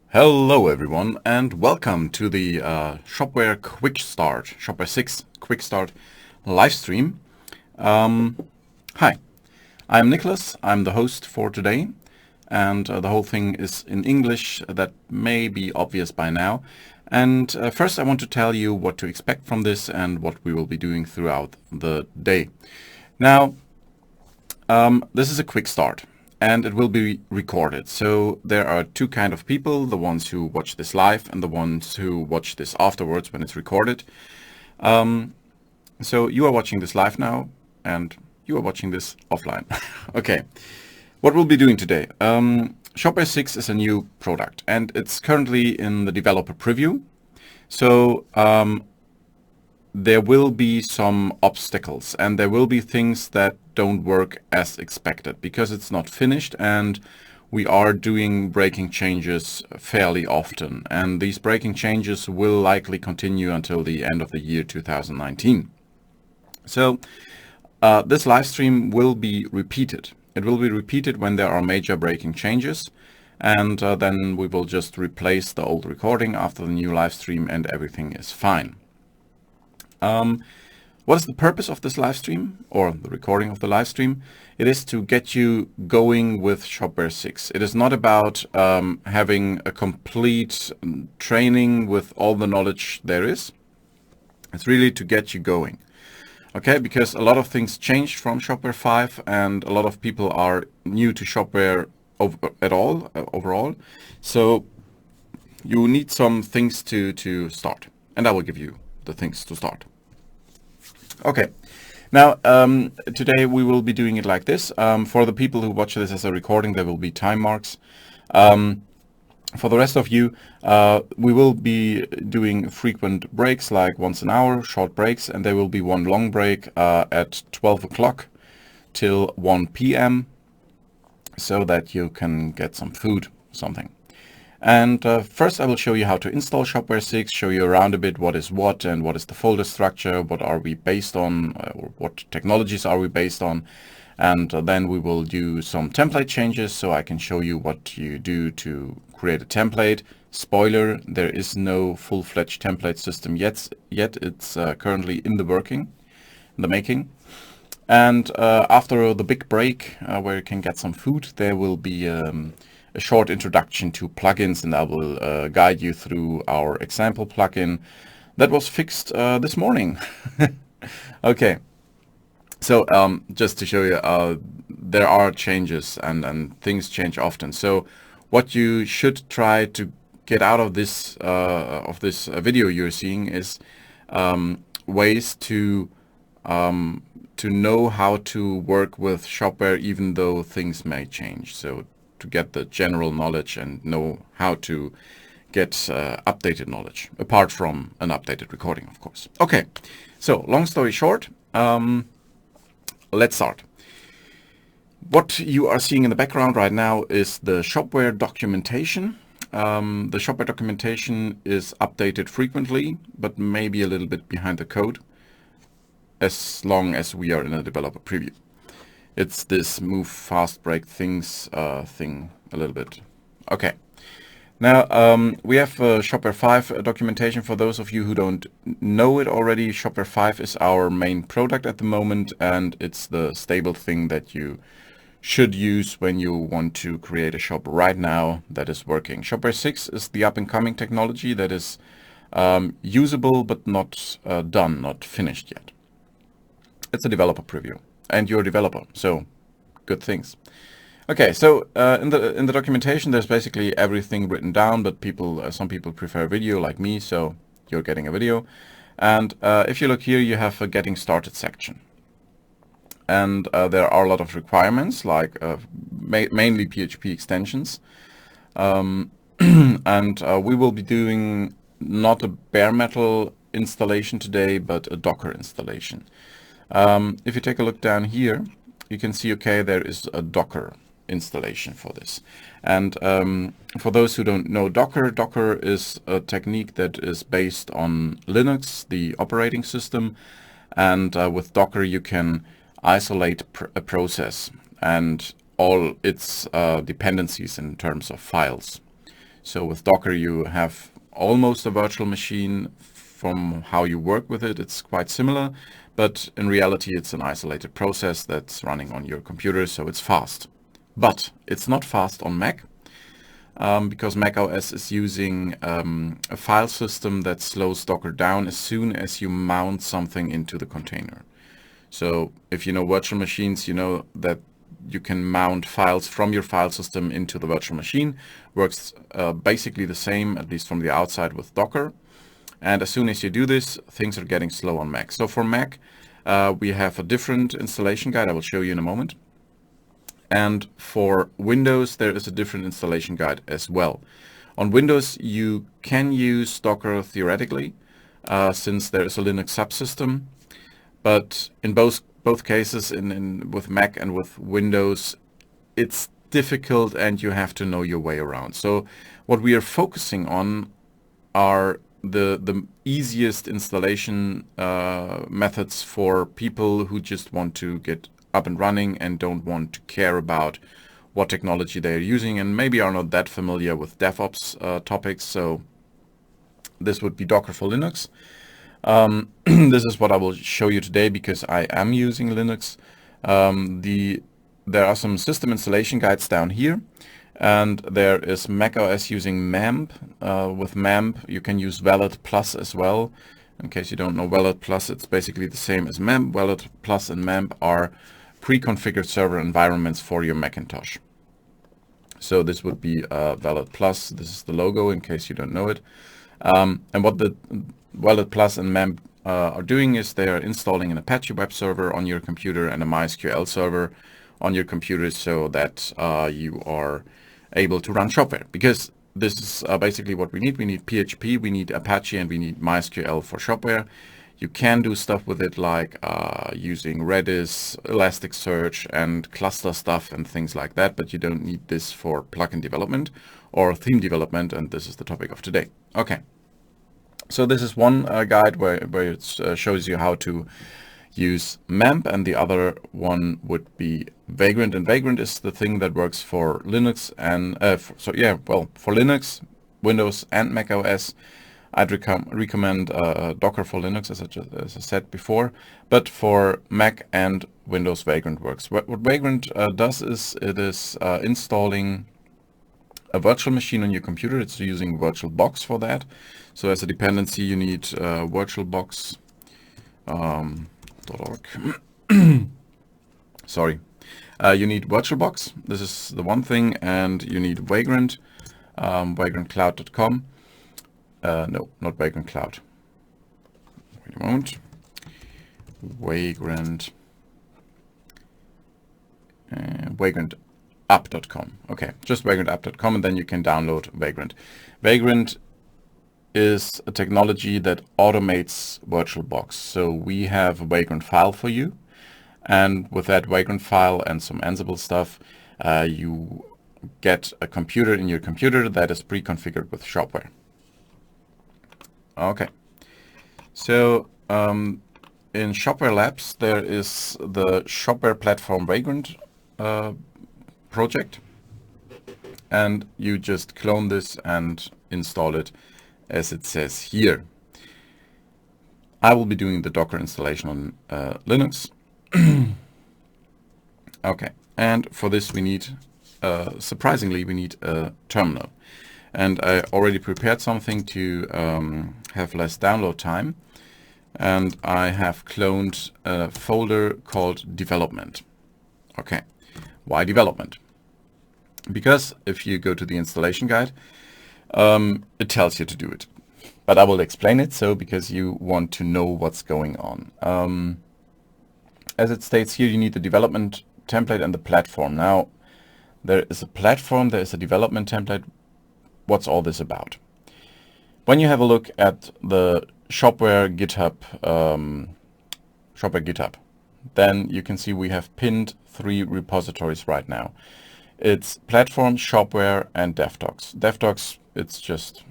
Hello everyone and welcome to the Shopware Quickstart, Shopware 6 Quickstart live stream. Hi, I'm Nicholas, I'm the host for today, and the whole thing is in English. That may be obvious by now. And first I want to tell you what to expect from this and what we will be doing throughout the day. Now, this is a quick start and it will be recorded. So there are two kind of people, the ones who watch this live and the ones who watch this afterwards when it's recorded. So you are watching this live now and you are watching this offline. Okay, what we'll be doing today. Shopware 6 is a new product and it's currently in the developer preview. So there will be some obstacles and there will be things that don't work as expected because it's not finished, and we are doing breaking changes fairly often, and these breaking changes will likely continue until the end of the year 2019. So this live stream will be repeated. It will be repeated when there are major breaking changes, and then we will just replace the old recording after the new live stream and everything is fine. What is the purpose of this live stream or the recording of the live stream? It is to get you going with Shopware 6. It is not about having a complete training with all the knowledge there is. It's really to get you going. Okay, because a lot of things changed from Shopware 5 and a lot of people are new to Shopware overall. So you need some things to start, and I will give you the things to start. Okay, now today we will be doing it like this. For the people who watch this as a recording, there will be time marks. For the rest of you, we will be doing frequent breaks, like once an hour, short breaks, and there will be one long break at 12 o'clock till 1 p.m. so that you can get some food, something. And first I will show you how to install Shopware 6, show you around a bit what is what and what is the folder structure, what are we based on, or what technologies are we based on. And then we will do some template changes so I can show you what you do to create a template. Spoiler, there is no full-fledged template system yet. It's currently in the making. And after the big break where you can get some food, there will be a short introduction to plugins, and I will guide you through our example plugin that was fixed this morning. Okay, so just to show you, there are changes and things change often. So what you should try to get out of this video you're seeing is ways to know how to work with Shopware even though things may change. So to get the general knowledge and know how to get updated knowledge, apart from an updated recording, of course. Okay, so long story short, let's start. What you are seeing in the background right now is the Shopware documentation. The Shopware documentation is updated frequently, but maybe a little bit behind the code, as long as we are in a developer preview. It's this move fast break things thing a little bit. Okay. Now we have Shopware 5 documentation. For those of you who don't know it already, Shopware 5 is our main product at the moment, and it's the stable thing that you should use when you want to create a shop right now that is working. Shopware 6 is the up-and-coming technology that is usable but not done, not finished yet. It's a developer preview. And you're a developer, so good things. Okay, so in the documentation, there's basically everything written down, but some people prefer video like me, so you're getting a video. And if you look here, you have a getting started section. And there are a lot of requirements, like mainly PHP extensions. And we will be doing not a bare metal installation today, but a Docker installation. If you take a look down here, you can see, okay, there is a Docker installation for this. And for those who don't know Docker is a technique that is based on Linux, the operating system. And with Docker, you can isolate a process and all its dependencies in terms of files. So with Docker, you have almost a virtual machine. From how you work with it, it's quite similar, but in reality, it's an isolated process that's running on your computer, so it's fast. But it's not fast on Mac, because Mac OS is using a file system that slows Docker down as soon as you mount something into the container. So if you know virtual machines, you know that you can mount files from your file system into the virtual machine. Works basically the same, at least from the outside, with Docker. And as soon as you do this, things are getting slow on Mac. So for Mac, we have a different installation guide I will show you in a moment. And for Windows, there is a different installation guide as well. On Windows, you can use Docker theoretically, since there is a Linux subsystem. But in both cases, with Mac and with Windows, it's difficult and you have to know your way around. So what we are focusing on are the easiest installation methods for people who just want to get up and running and don't want to care about what technology they are using and maybe are not that familiar with DevOps topics. So this would be Docker for Linux. This is what I will show you today because I am using Linux. There are some system installation guides down here, and there is macOS using MAMP. With MAMP, you can use Valid Plus as well. In case you don't know Valid Plus, it's basically the same as MAMP. Valid Plus and MAMP are pre-configured server environments for your Macintosh. So this would be Valid Plus. This is the logo in case you don't know it. And what the Valid Plus and MAMP are doing is they are installing an Apache web server on your computer and a MySQL server on your computer so that you are able to run Shopware. Because this is basically what we need. We need PHP, we need Apache, and we need MySQL for Shopware. You can do stuff with it like using Redis, Elasticsearch, and cluster stuff and things like that, but you don't need this for plugin development or theme development, and this is the topic of today. Okay, so this is one guide where it shows you how to use MAMP, and the other one would be Vagrant, and Vagrant is the thing that works for Linux and for Linux, Windows, and Mac OS. I'd recommend Docker for Linux, as I said before, but for Mac and Windows, Vagrant works. What Vagrant does is it is installing a virtual machine on your computer. It's using VirtualBox for that. So as a dependency, you need VirtualBox.org. Sorry. You need VirtualBox. This is the one thing, and you need Vagrant, vagrantcloud.com. No, not Vagrant Cloud. Wait a moment. Vagrantapp.com. Okay, just vagrantapp.com, and then you can download Vagrant. Vagrant is a technology that automates VirtualBox. So we have a Vagrant file for you, and with that Vagrant file and some Ansible stuff, you get a computer in your computer that is pre-configured with Shopware. Okay, so in Shopware Labs there is the Shopware Platform Vagrant project, and you just clone this and install it as it says here. I will be doing the Docker installation on Linux. Okay, and for this we need, surprisingly, we need a terminal. And I already prepared something to have less download time. And I have cloned a folder called development. Okay, why development? Because if you go to the installation guide, it tells you to do it. But I will explain it because you want to know what's going on. As it states here, you need the development template and the platform. Now, there is a platform, there is a development template. What's all this about? When you have a look at the Shopware GitHub, then you can see we have pinned 3 repositories right now. It's platform, Shopware, and DevDocs. DevDocs, it's just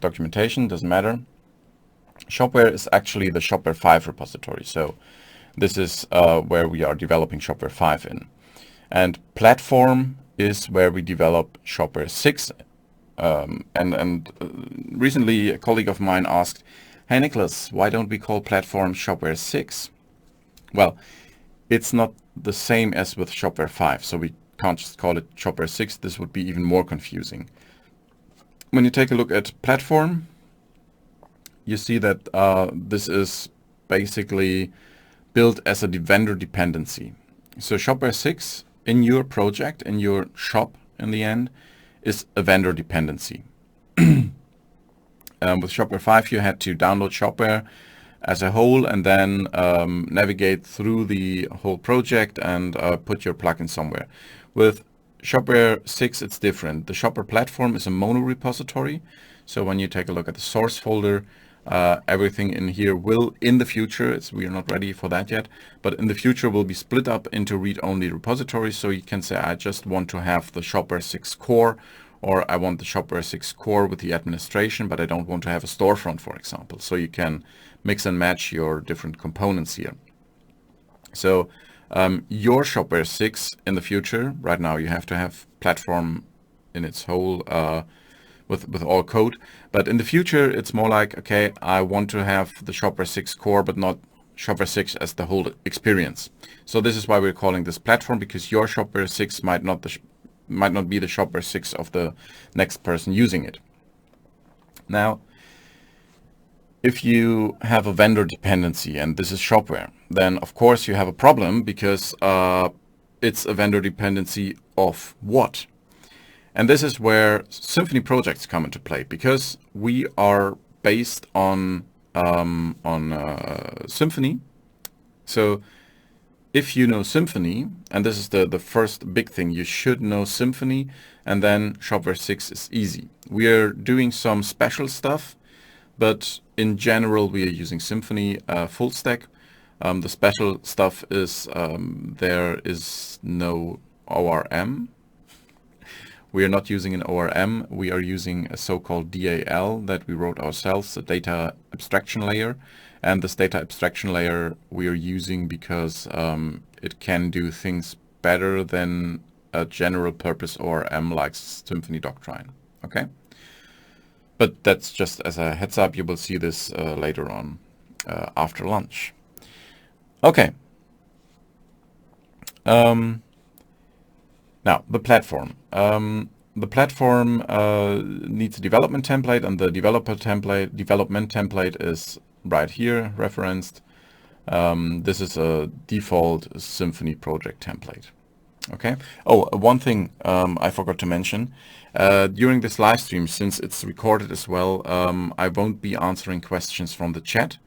documentation, doesn't matter. Shopware is actually the Shopware 5 repository. So this is where we are developing Shopware 5 in. And platform is where we develop Shopware 6 Recently, a colleague of mine asked, "Hey Nicholas, why don't we call platform Shopware 6? Well, it's not the same as with Shopware 5, so we can't just call it Shopware 6. This would be even more confusing. When you take a look at platform, you see that this is basically built as a vendor dependency. So Shopware 6 in your project, in your shop in the end, is a vendor dependency. With Shopware 5, you had to download Shopware as a whole and then navigate through the whole project and put your plugin somewhere. With Shopware 6, it's different. The Shopware platform is a mono repository. So when you take a look at the source folder, everything in here will, in the future, we are not ready for that yet, but in the future will be split up into read-only repositories. So you can say, I just want to have the Shopware 6 core, or I want the Shopware 6 core with the administration, but I don't want to have a storefront, for example. So you can mix and match your different components here. So your Shopware 6 in the future, right now you have to have platform in its whole with all code. But in the future, it's more like, okay, I want to have the Shopware 6 core, but not Shopware 6 as the whole experience. So this is why we're calling this platform, because your Shopware 6 might not be the Shopware 6 of the next person using it. Now, if you have a vendor dependency and this is Shopware, then of course you have a problem because it's a vendor dependency of what? And this is where Symfony projects come into play, because we are based on Symfony. So if you know Symfony, and this is the first big thing, you should know Symfony, and then Shopware 6 is easy. We are doing some special stuff, but in general we are using Symfony full stack. The special stuff is there is no ORM. We are not using an ORM. We are using a so-called DAL that we wrote ourselves, a data abstraction layer. And this data abstraction layer we are using because it can do things better than a general purpose ORM like Symfony Doctrine. Okay? But that's just as a heads up. You will see this later on after lunch. Okay. Now, the platform. The platform needs a development template, and the development template is right here, referenced. This is a default Symfony project template. Okay. Oh, one thing I forgot to mention. During this live stream, since it's recorded as well, I won't be answering questions from the chat.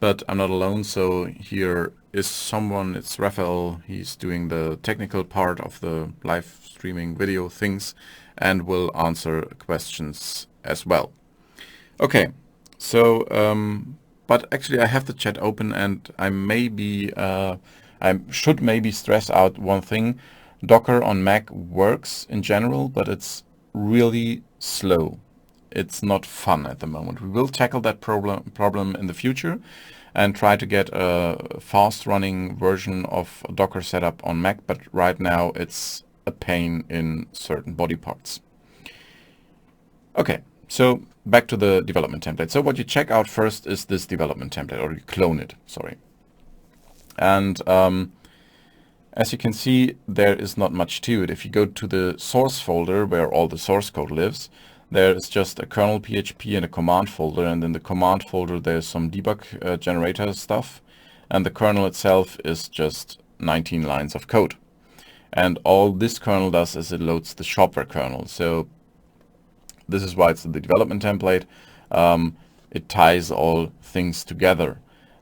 But I'm not alone, so here is someone, it's Raphael, he's doing the technical part of the live streaming video things and will answer questions as well. Okay, so, but actually I have the chat open, and I should maybe stress out one thing. Docker on Mac works in general, but it's really slow. It's not fun at the moment. We will tackle that problem in the future and try to get a fast running version of Docker setup on Mac, but right now it's a pain in certain body parts. Okay, so back to the development template. So what you check out first is this development template, or you clone it, sorry. And as you can see, there is not much to it. If you go to the source folder where all the source code lives, there is just a kernel PHP and a command folder, and in the command folder there's some debug generator stuff, and the kernel itself is just 19 lines of code. And all this kernel does is it loads the Shopware kernel. So this is why it's the development template. It ties all things together.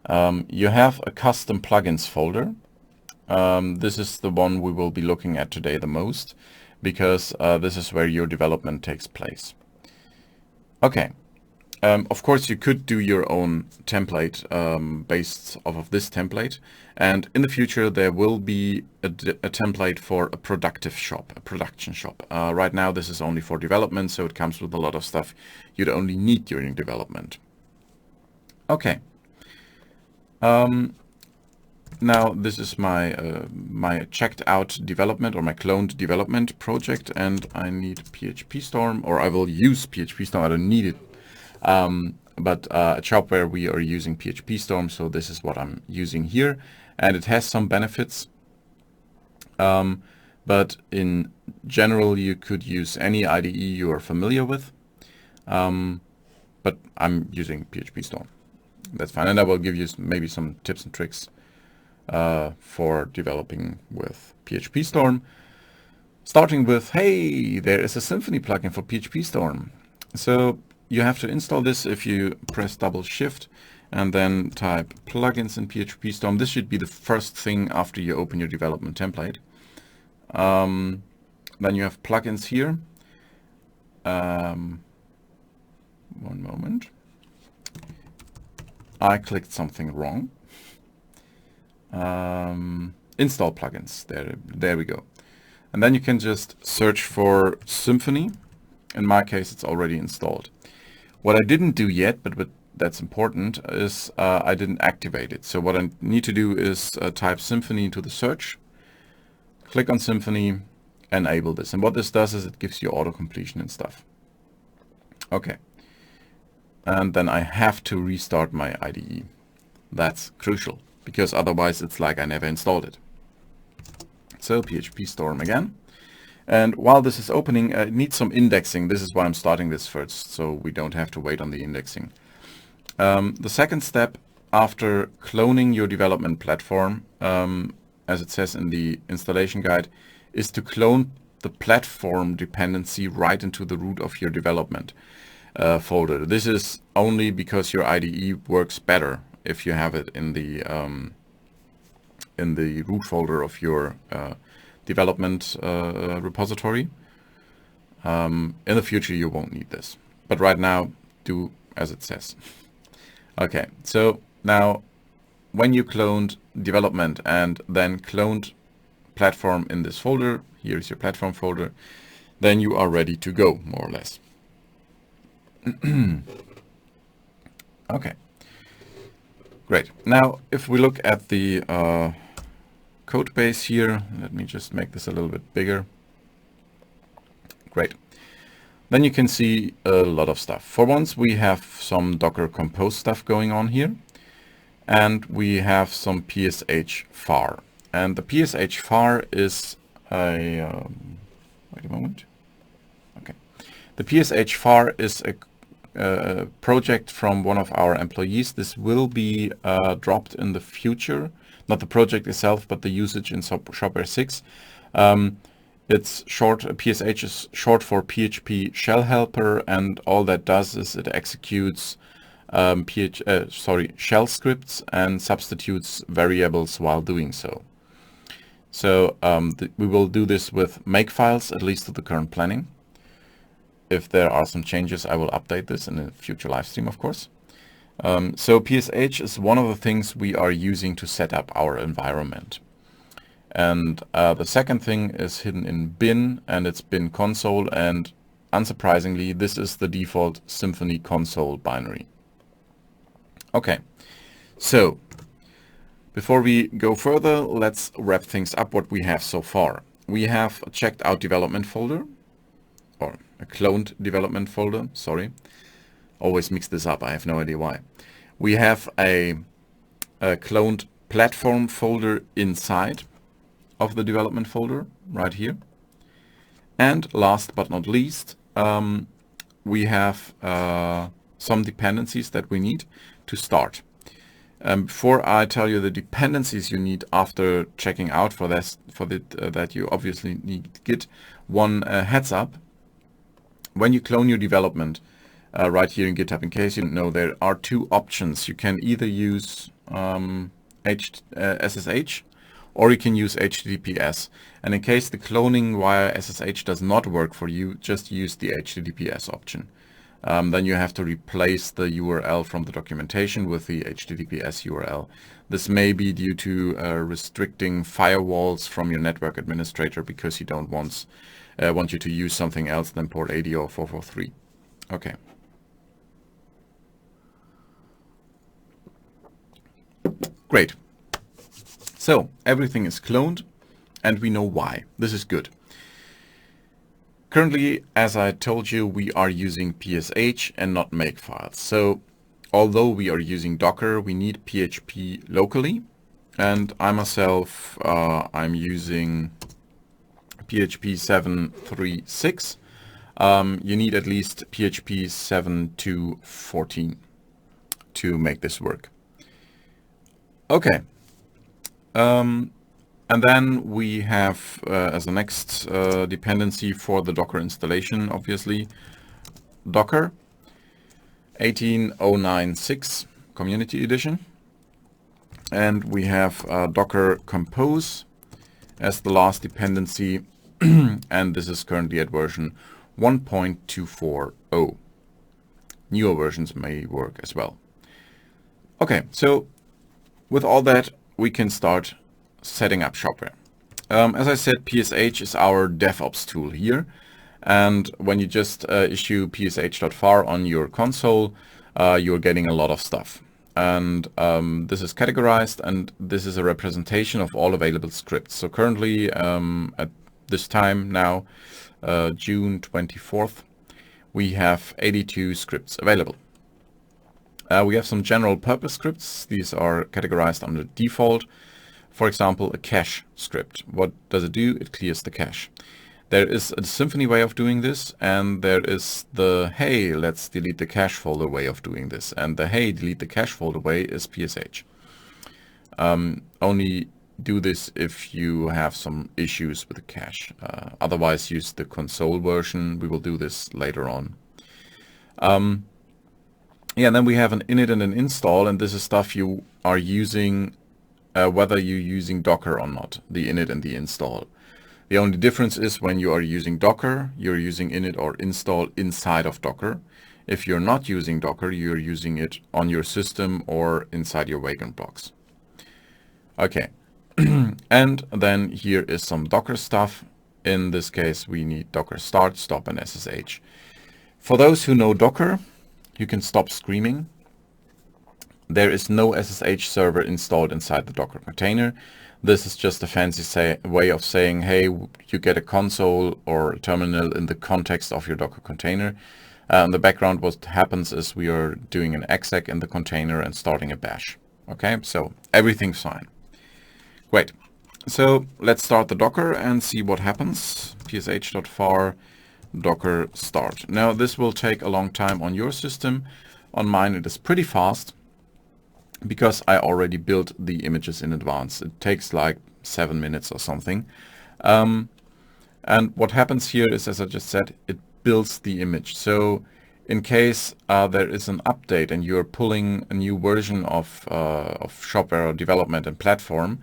You have a custom plugins folder. This is the one we will be looking at today the most, because this is where your development takes place. Okay, of course you could do your own template based off of this template, and in the future there will be a template for a productive shop, a production shop. Right now this is only for development, so it comes with a lot of stuff you'd only need during development. Okay. now this is my my checked out development or my cloned development project, and I need PHP Storm, or I will use PHP Storm. I don't need it, but at Shopware we are using PHP Storm, so this is what I'm using here, and it has some benefits. But in general, you could use any IDE you are familiar with, but I'm using PHP Storm. That's fine, and I will give you maybe some tips and tricks for developing with PHP Storm. Starting with, hey, there is a Symfony plugin for PHP Storm. So you have to install this if you press double shift and then type plugins in PHP Storm. This should be the first thing after you open your development template. Then you have plugins here. One moment. I clicked something wrong. Install plugins. There we go. And then you can just search for Symfony. In my case, it's already installed. What I didn't do yet, but that's important, is I didn't activate it. So what I need to do is type Symfony into the search, click on Symfony, enable this. And what this does is it gives you auto completion and stuff. Okay. And then I have to restart my IDE. That's crucial, because otherwise it's like I never installed it. So PHP Storm again. And while this is opening, it needs some indexing. This is why I'm starting this first, so we don't have to wait on the indexing. The second step after cloning your development platform, as it says in the installation guide, is to clone the platform dependency right into the root of your development folder. This is only because your IDE works better if you have it in the root folder of your development repository. In the future you won't need this, but right now do as it says. Okay, so now when you cloned development and then cloned platform in this folder, here is your platform folder, then you are ready to go, more or less. Okay, great. Now if we look at the code base here, let me just make this a little bit bigger. Great. Then you can see a lot of stuff. For once, we have some Docker Compose stuff going on here, and we have some PSH var. And the PSH var is a wait a moment. Okay, the PSH var is a project from one of our employees. This will be dropped in the future. Not the project itself, but the usage in Shopware 6. It's short, PSH is short for PHP Shell Helper, and all that does is it executes shell scripts and substitutes variables while doing so. So we will do this with makefiles, at least to the current planning. If there are some changes, I will update this in a future live stream, of course. So PSH is one of the things we are using to set up our environment. And the second thing is hidden in bin, and it's bin console, and unsurprisingly, this is the default Symfony console binary. Okay, so before we go further, let's wrap things up what we have so far. We have a checked out development folder, or a cloned development folder, sorry. Always mix this up, I have no idea why. We have a cloned platform folder inside of the development folder right here. And last but not least, we have some dependencies that we need to start. Before I tell you the dependencies you need after checking out for this, that you obviously need Git, one heads up. When you clone your development, right here in GitHub, in case you don't know, there are two options. You can either use SSH, or you can use HTTPS. And in case the cloning via SSH does not work for you, just use the HTTPS option. Then you have to replace the URL from the documentation with the HTTPS URL. This may be due to restricting firewalls from your network administrator, because you don't want you to use something else than port 80 or 443. Okay. Great. So everything is cloned and we know why. This is good. Currently, as I told you, we are using PSH and not makefiles. So although we are using Docker, we need PHP locally. And I myself, I'm using PHP 7.3.6. You need at least PHP 7 to 14 to make this work. Okay. And then we have as the next dependency for the Docker installation, obviously, Docker 18096 Community Edition. And we have Docker Compose as the last dependency. And this is currently at version 1.240. Newer versions may work as well. Okay, so with all that, we can start setting up Shopware. As I said, PSH is our DevOps tool here. And when you just issue psh.var on your console, you're getting a lot of stuff. And this is categorized, and this is a representation of all available scripts. So currently, at this time now, June 24th, we have 82 scripts available. We have some general purpose scripts. These are categorized under default. For example, a cache script. What does it do? It clears the cache. There is a Symfony way of doing this, and there is the hey, let's delete the cache folder way of doing this. And the hey, delete the cache folder way is PSH. Only do this if you have some issues with the cache. Otherwise, use the console version. We will do this later on. Yeah, and then we have an init and an install, and this is stuff you are using whether you're using Docker or not, the init and the install. The only difference is when you are using Docker, you're using init or install inside of Docker. If you're not using Docker, you're using it on your system or inside your Vagrant box. Okay, and then here is some Docker stuff. In this case, we need Docker start, stop, and SSH. For those who know Docker, you can stop screaming. There is no SSH server installed inside the Docker container. This is just a fancy way of saying, hey, you get a console or a terminal in the context of your Docker container. In the background, what happens is we are doing an exec in the container and starting a bash. Okay, so everything's fine. Great. So let's start the Docker and see what happens. psh.var docker start. Now this will take a long time on your system. On mine it is pretty fast because I already built the images in advance. It takes like 7 minutes or something. And what happens here is, as I just said, it builds the image. So in case there is an update and you're pulling a new version of Shopware development and platform,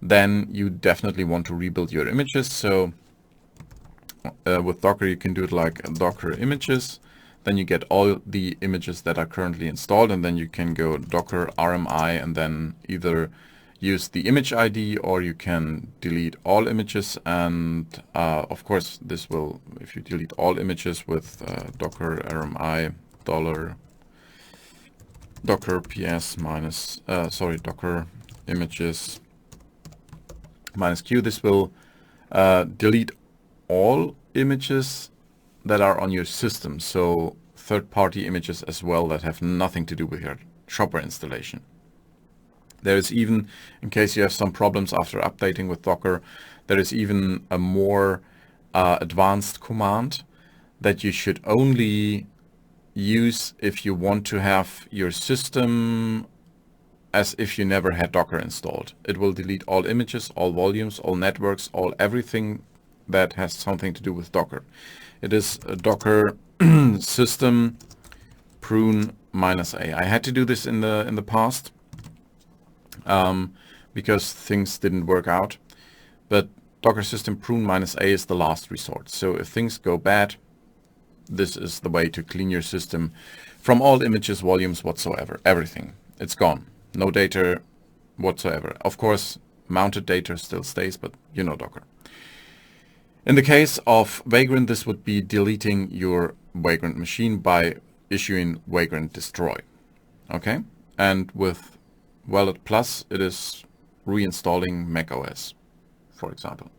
then you definitely want to rebuild your images. So with Docker, you can do it like Docker images. Then you get all the images that are currently installed, and then you can go Docker RMI and then either use the image ID or you can delete all images. And of course, this will, if you delete all images with Docker RMI $docker ps minus Docker images minus Q, this will delete all images that are on your system, so third-party images as well that have nothing to do with your Shopware installation. There is even, in case you have some problems after updating with Docker, there is even a more advanced command that you should only use if you want to have your system as if you never had Docker installed. It will delete all images, all volumes, all networks, all everything that has something to do with Docker. It is a Docker system prune -a. I had to do this in the past because things didn't work out. But Docker system prune -a is the last resort. So if things go bad, this is the way to clean your system from all images, volumes whatsoever. Everything. It's gone. No data whatsoever. Of course, mounted data still stays, but you know Docker. In the case of Vagrant, this would be deleting your Vagrant machine by issuing Vagrant destroy. Okay? And with Wallet Plus, it is reinstalling macOS, for example.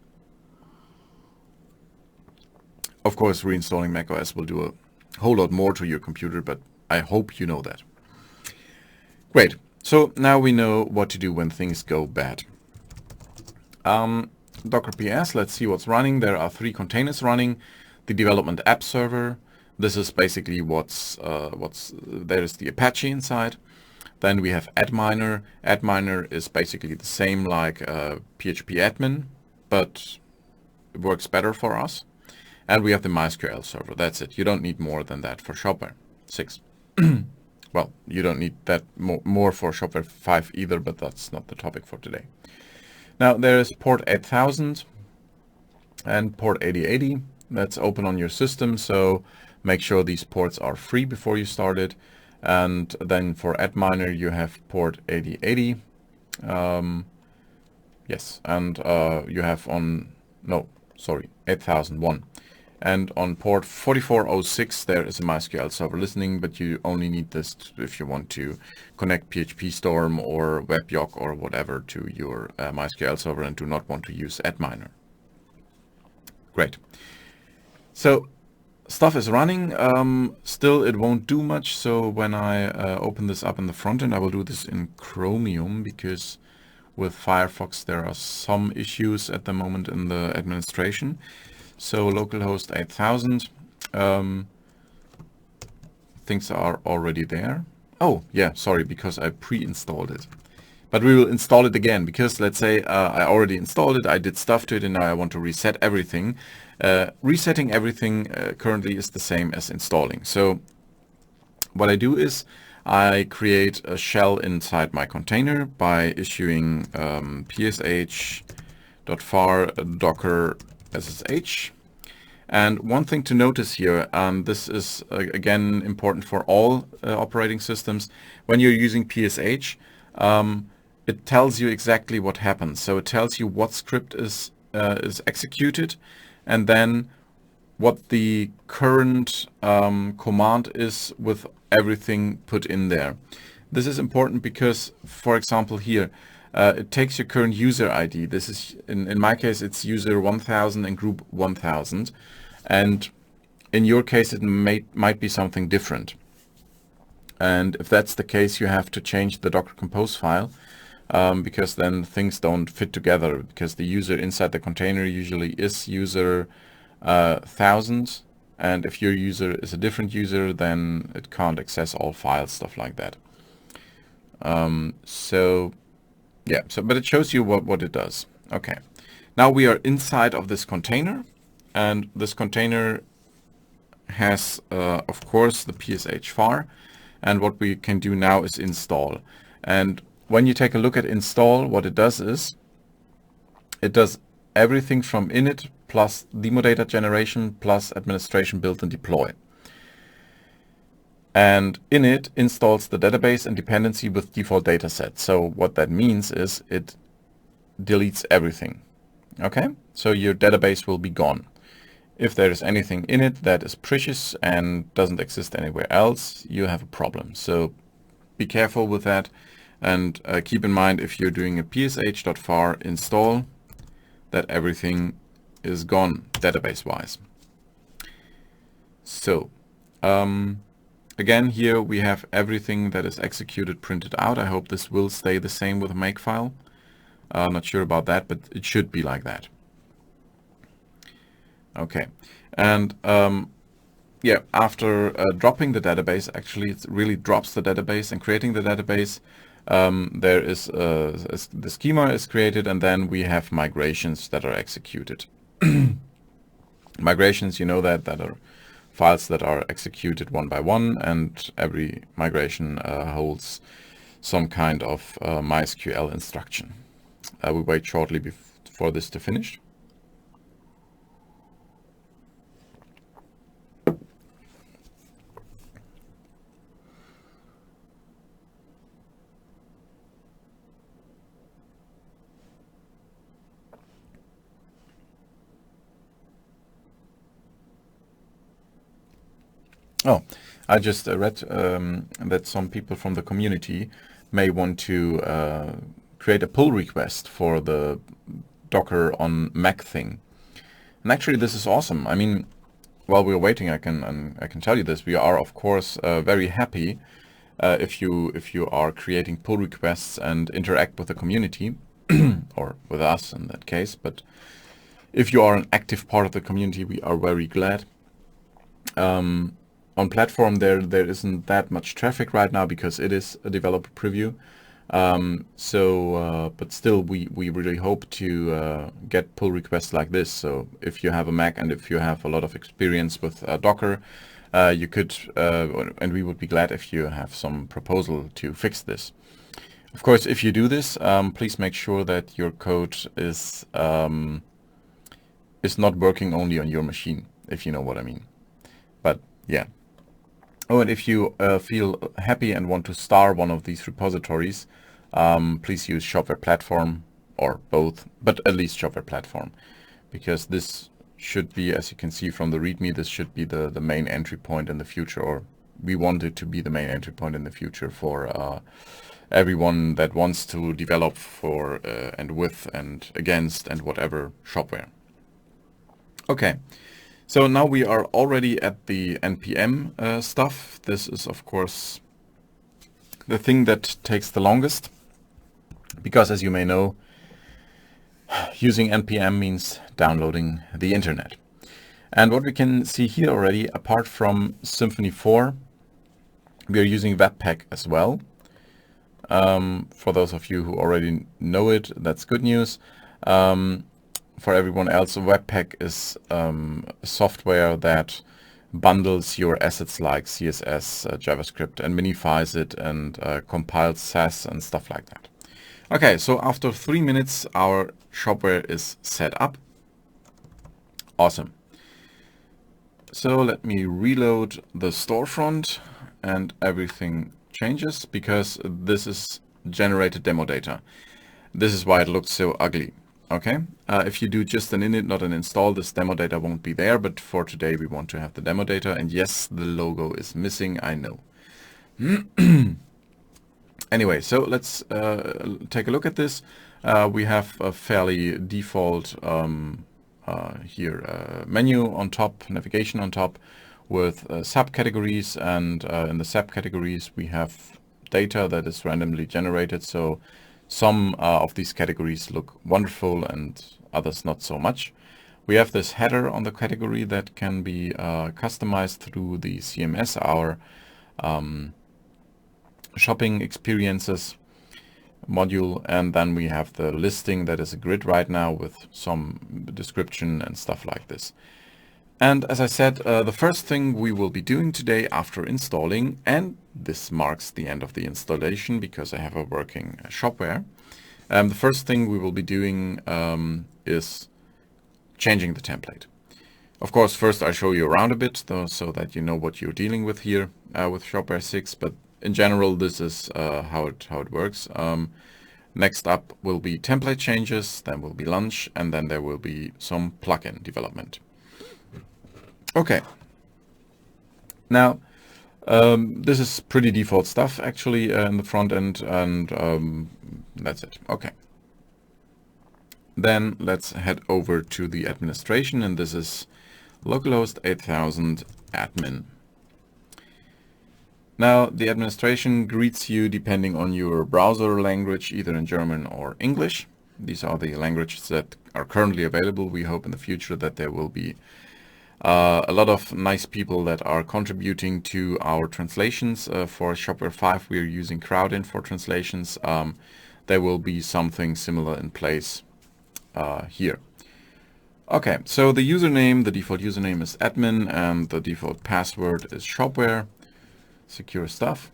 Of course, reinstalling macOS will do a whole lot more to your computer, but I hope you know that. Great. So now we know what to do when things go bad. Docker PS, let's see what's running. There are 3 containers running. The development app server. This is basically there is the Apache inside. Then we have adminer. Adminer is basically the same like PHP admin, but it works better for us. And we have the MySQL server. That's it. You don't need more than that for Shopware 6. Well, you don't need that more for Shopware 5 either, but that's not the topic for today. Now there is port 8000 and port 8080. That's open on your system, so make sure these ports are free before you start it. And then for adminer you have port 8080. Yes, and you have 8001. And on port 4406 there is a MySQL server listening, but you only need this if you want to connect PHP Storm or WebYock or whatever to your MySQL server and do not want to use adminer. Great. So stuff is running. Still it won't do much, so when I open this up in the front end, I will do this in Chromium because with Firefox there are some issues at the moment in the administration. So localhost 8000, things are already there. Oh yeah, sorry, because I pre-installed it. But we will install it again because let's say I already installed it, I did stuff to it, and now I want to reset everything. Resetting everything currently is the same as installing. So what I do is I create a shell inside my container by issuing psh.var docker SSH. And one thing to notice here, this is again important for all operating systems. When you're using PSH, it tells you exactly what happens. So it tells you what script is executed, and then what the current command is with everything put in there. This is important because, for example, here it takes your current user ID. This is in my case it's user 1000 and group 1000, and in your case it might be something different. And if that's the case, you have to change the Docker Compose file because then things don't fit together, because the user inside the container usually is user 1000, and if your user is a different user, then it can't access all files, stuff like that. But it shows you what it does. Okay, now we are inside of this container, and this container has of course the PSH var, and what we can do now is install. And when you take a look at install, what it does is it does everything from init plus demo data generation plus administration, build and deploy. And init installs the database and dependency with default dataset. So what that means is it deletes everything. Okay, so your database will be gone. If there is anything in it that is precious and doesn't exist anywhere else, you have a problem. So be careful with that, and keep in mind if you're doing a psh.var install that everything is gone database wise. So again, here we have everything that is executed printed out. I hope this will stay the same with a makefile. Not sure about that, but it should be like that. Okay, and after dropping the database, actually it really drops the database, and creating the database, there is the schema is created, and then we have migrations that are executed. Migrations, you know that are files that are executed one by one, and every migration holds some kind of MySQL instruction. I will wait shortly for this to finish. Oh, I just read that some people from the community may want to create a pull request for the Docker on Mac thing. And actually this is awesome. I mean, while we're waiting, I can tell you this. We are of course very happy if you are creating pull requests and interact with the community or with us in that case. But if you are an active part of the community, we are very glad. On platform there isn't that much traffic right now because it is a developer preview. But still we really hope to get pull requests like this. So if you have a Mac and if you have a lot of experience with Docker, you could, and we would be glad if you have some proposal to fix this. Of course, if you do this, please make sure that your code is not working only on your machine, if you know what I mean. But yeah. Oh, and if you feel happy and want to star one of these repositories, please use Shopware Platform or both, but at least Shopware Platform, because this should be, as you can see from the README, this should be the main entry point in the future, or we want it to be the main entry point in the future for everyone that wants to develop for and with and against and whatever shopware. Okay. So now we are already at the NPM stuff. This is of course the thing that takes the longest, because as you may know, using NPM means downloading the internet. And what we can see here already, apart from Symfony 4, we are using Webpack as well. For those of you who already know it, that's good news. For everyone else, Webpack is software that bundles your assets like CSS, JavaScript, and minifies it and compiles Sass and stuff like that. Okay, so after 3 minutes, our shopware is set up. Awesome. So let me reload the storefront and everything changes because this is generated demo data. This is why it looks so ugly. Okay, if you do just an init, not an install, this demo data won't be there, but for today we want to have the demo data, and yes, the logo is missing, I know. Anyway, so let's take a look at this. We have a fairly default menu on top, navigation on top, with subcategories, and in the subcategories we have data that is randomly generated, so some of these categories look wonderful and others not so much. We have this header on the category that can be customized through the CMS, our shopping experiences module, and then we have the listing that is a grid right now with some description and stuff like this. And as I said, the first thing we will be doing today after installing, and this marks the end of the installation because I have a working shopware. The first thing we will be doing is changing the template. Of course, first I show you around a bit though, so that you know what you're dealing with here with Shopware 6, but in general this is how it works. Next up will be template changes, then will be lunch, and then there will be some plugin development. Okay, now this is pretty default stuff actually in the front end, and that's it. Okay, then let's head over to the administration, and this is localhost 8000 admin. Now the administration greets you depending on your browser language, either in German or English. These are the languages that are currently available. We hope in the future that there will be a lot of nice people that are contributing to our translations. For Shopware 5 we are using Crowdin for translations. There will be something similar in place here. Okay, so the username, the default username is admin, and the default password is Shopware. Secure stuff.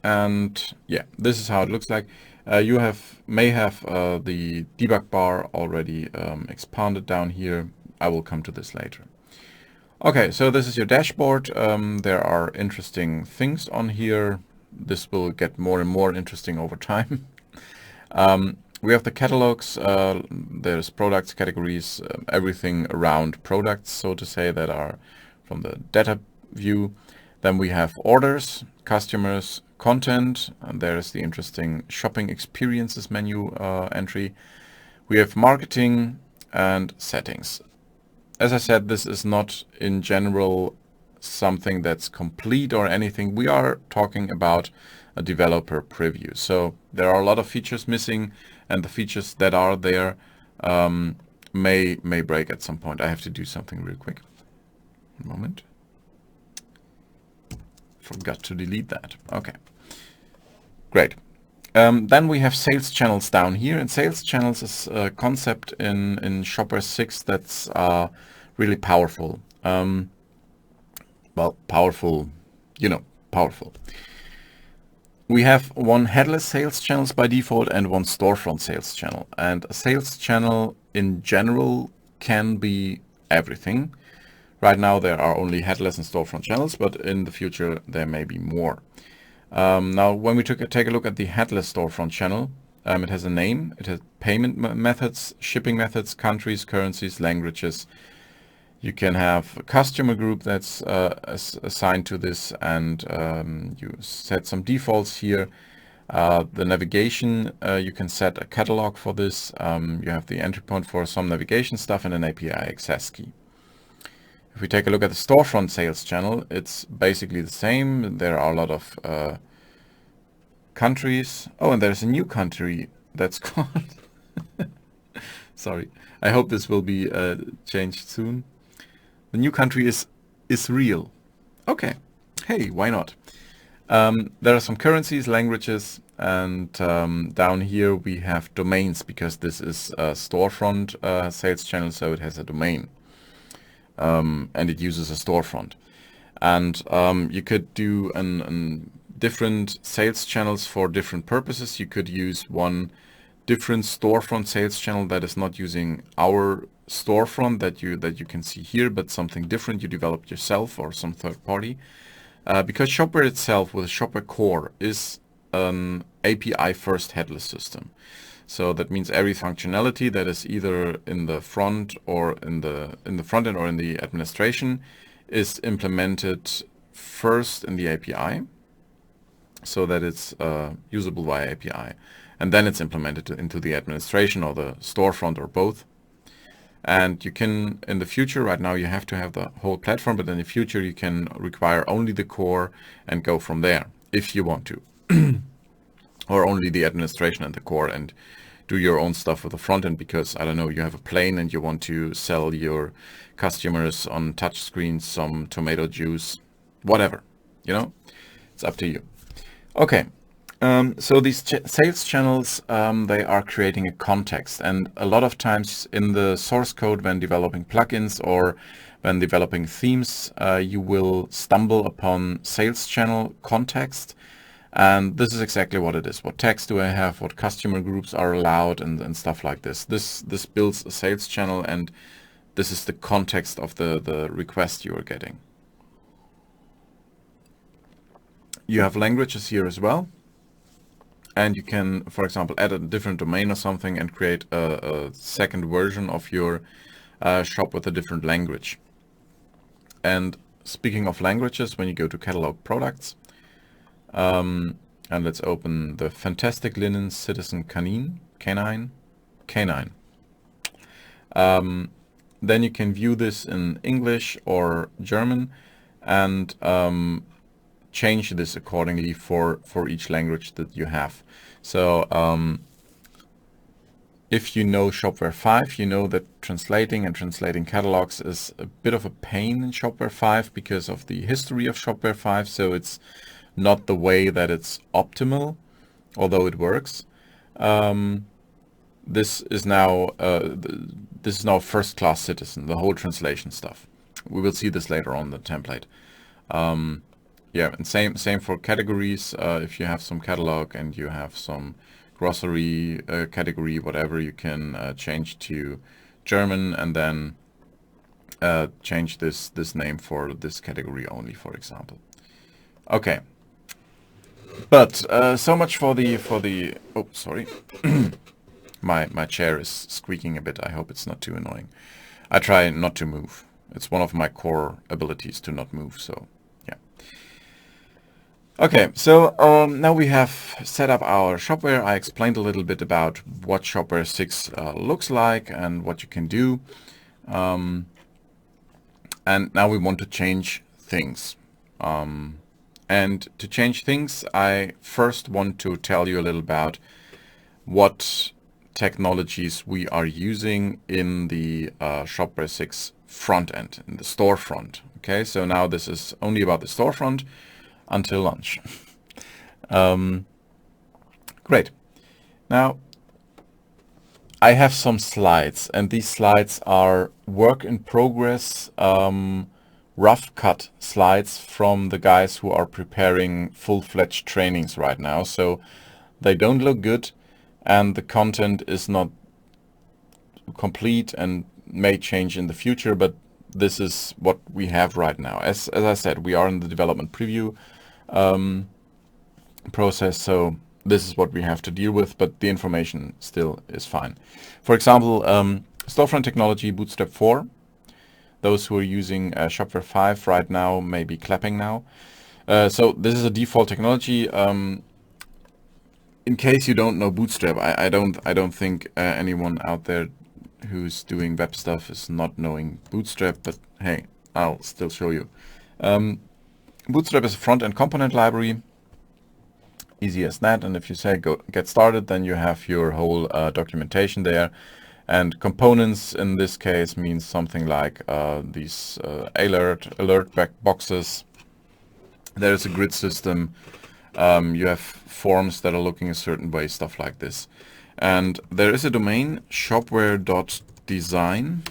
And yeah, this is how it looks like. You may have the debug bar already expanded down here. I will come to this later. Okay, so this is your dashboard. There are interesting things on here. This will get more and more interesting over time. We have the catalogs. There's products, categories, everything around products, so to say, that are from the data view. Then we have orders, customers, content, and there is the interesting shopping experiences menu entry. We have marketing and settings. As I said, this is not in general something that's complete or anything. We are talking about a developer preview. So there are a lot of features missing, and the features that are there may break at some point. I have to do something real quick. A moment. Forgot to delete that. Okay. Great. Then we have sales channels down here, and sales channels is a concept in Shopware 6 that's really powerful. Well, powerful, powerful. We have one headless sales channels by default and one storefront sales channel. And a sales channel in general can be everything. Right now there are only headless and storefront channels, but in the future there may be more. Now, when we take a look at the headless storefront channel, it has a name, it has payment methods, shipping methods, countries, currencies, languages. You can have a customer group that's assigned to this, and you set some defaults here. The navigation, you can set a catalog for this. You have the entry point for some navigation stuff and an API access key. If we take a look at the storefront sales channel, it's basically the same. There are a lot of countries. Oh, and there's a new country that's called... Sorry. I hope this will be changed soon. The new country is Israel. Okay. Hey, why not? There are some currencies, languages, and down here we have domains, because this is a storefront sales channel, so it has a domain. And it uses a storefront. And you could do different sales channels for different purposes. You could use one different storefront sales channel that is not using our storefront that you can see here, but something different you developed yourself or some third party. Because Shopware itself with Shopware core is an API first headless system. So that means every functionality that is either in the front or in the front end or in the administration is implemented first in the API, so that it's usable via API, and then it's implemented into the administration or the storefront or both. And you can, in the future, right now you have to have the whole platform, but in the future you can require only the core and go from there if you want to. Or only the administration and the core and do your own stuff with the front end, because, I don't know, you have a plane and you want to sell your customers on touch screens some tomato juice, whatever, it's up to you. Okay. So these sales channels, they are creating a context, and a lot of times in the source code when developing plugins or when developing themes, you will stumble upon sales channel context. And this is exactly what it is. What tags do I have? What customer groups are allowed and stuff like this. This builds a sales channel, and this is the context of the request you are getting. You have languages here as well. And you can, for example, add a different domain or something and create a second version of your shop with a different language. And speaking of languages, when you go to catalog products, and let's open the Fantastic Linen Citizen Canine. Then you can view this in English or German and change this accordingly for each language that you have. So if you know Shopware 5, you know that translating catalogs is a bit of a pain in Shopware 5 because of the history of Shopware 5. So it's not the way that it's optimal, although it works. This is now first-class Citizen, the whole translation stuff. We will see this later on the template. Yeah, and same for categories. If you have some catalog and you have some grocery category, whatever, you can change to German and then change this name for this category only, for example. Okay. But so much for the oh, sorry. My chair is squeaking a bit. I hope it's not too annoying. I try not to move. It's one of my core abilities to not move, so yeah. Okay, so now we have set up our Shopware. I explained a little bit about what Shopware 6 looks like and what you can do. And now we want to change things. And to change things, I first want to tell you a little about what technologies we are using in the Shopware 6 front end, in the storefront. Okay, so now this is only about the storefront until lunch. Great. Now, I have some slides, and these slides are work in progress, rough cut slides from the guys who are preparing full-fledged trainings right now. So they don't look good, and the content is not complete and may change in the future, but this is what we have right now. As I said, we are in the development preview process, so this is what we have to deal with, but the information still is fine. For example, storefront technology Bootstrap 4. Those who are using Shopware 5 right now may be clapping now. So this is a default technology. In case you don't know Bootstrap, I don't think anyone out there who's doing web stuff is not knowing Bootstrap, but hey, I'll still show you. Bootstrap is a front-end component library. Easy as that, and if you say go get started, then you have your whole documentation there. And components in this case means something like these alert boxes. There is a grid system. You have forms that are looking a certain way, stuff like this. And there is a domain, shopware.design,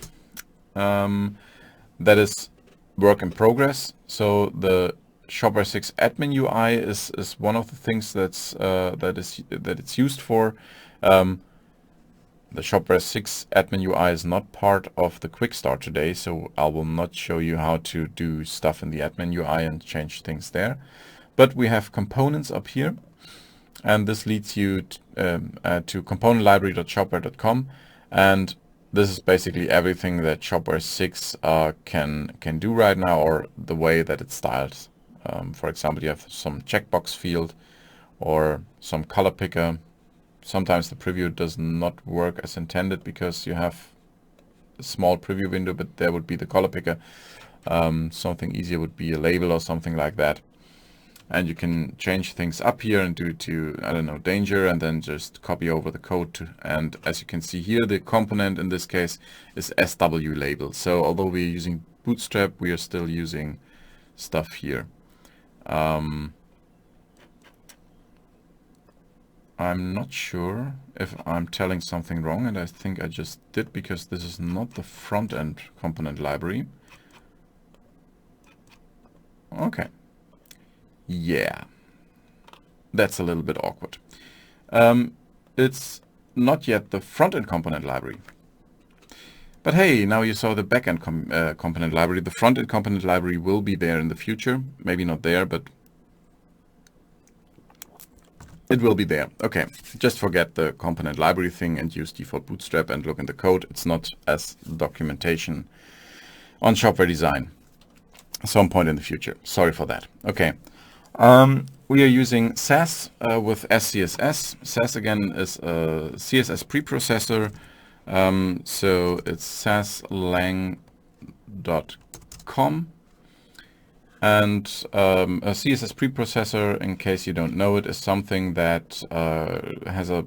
that is work in progress. So the Shopware 6 admin UI is one of the things that it's used for. The Shopware 6 admin UI is not part of the Quickstart today, so I will not show you how to do stuff in the admin UI and change things there. But we have components up here, and this leads you to componentlibrary.shopware.com, and this is basically everything that Shopware 6 can do right now, or the way that it's styled. For example, you have some checkbox field or some color picker. Sometimes the preview does not work as intended because you have a small preview window, but there would be the color picker. Something easier would be a label or something like that. And you can change things up here and do it to, I don't know, danger, and then just copy over the code. And as you can see here, the component in this case is SW label. So although we're using Bootstrap, we are still using stuff here. I'm not sure if I'm telling something wrong, and I think I just did, because this is not the front-end component library. Okay. Yeah. That's a little bit awkward. It's not yet the front-end component library. But hey, now you saw the back-end component library. The front-end component library will be there in the future. Maybe not there, but it will be there. Okay, just forget the component library thing and use default Bootstrap and look in the code. It's not as documentation on Shopware design at some point in the future. Sorry for that. Okay, we are using CEST with SCSS. CEST again is a CSS preprocessor. So it's cestlang.com. And a CSS preprocessor, in case you don't know it, is something that has a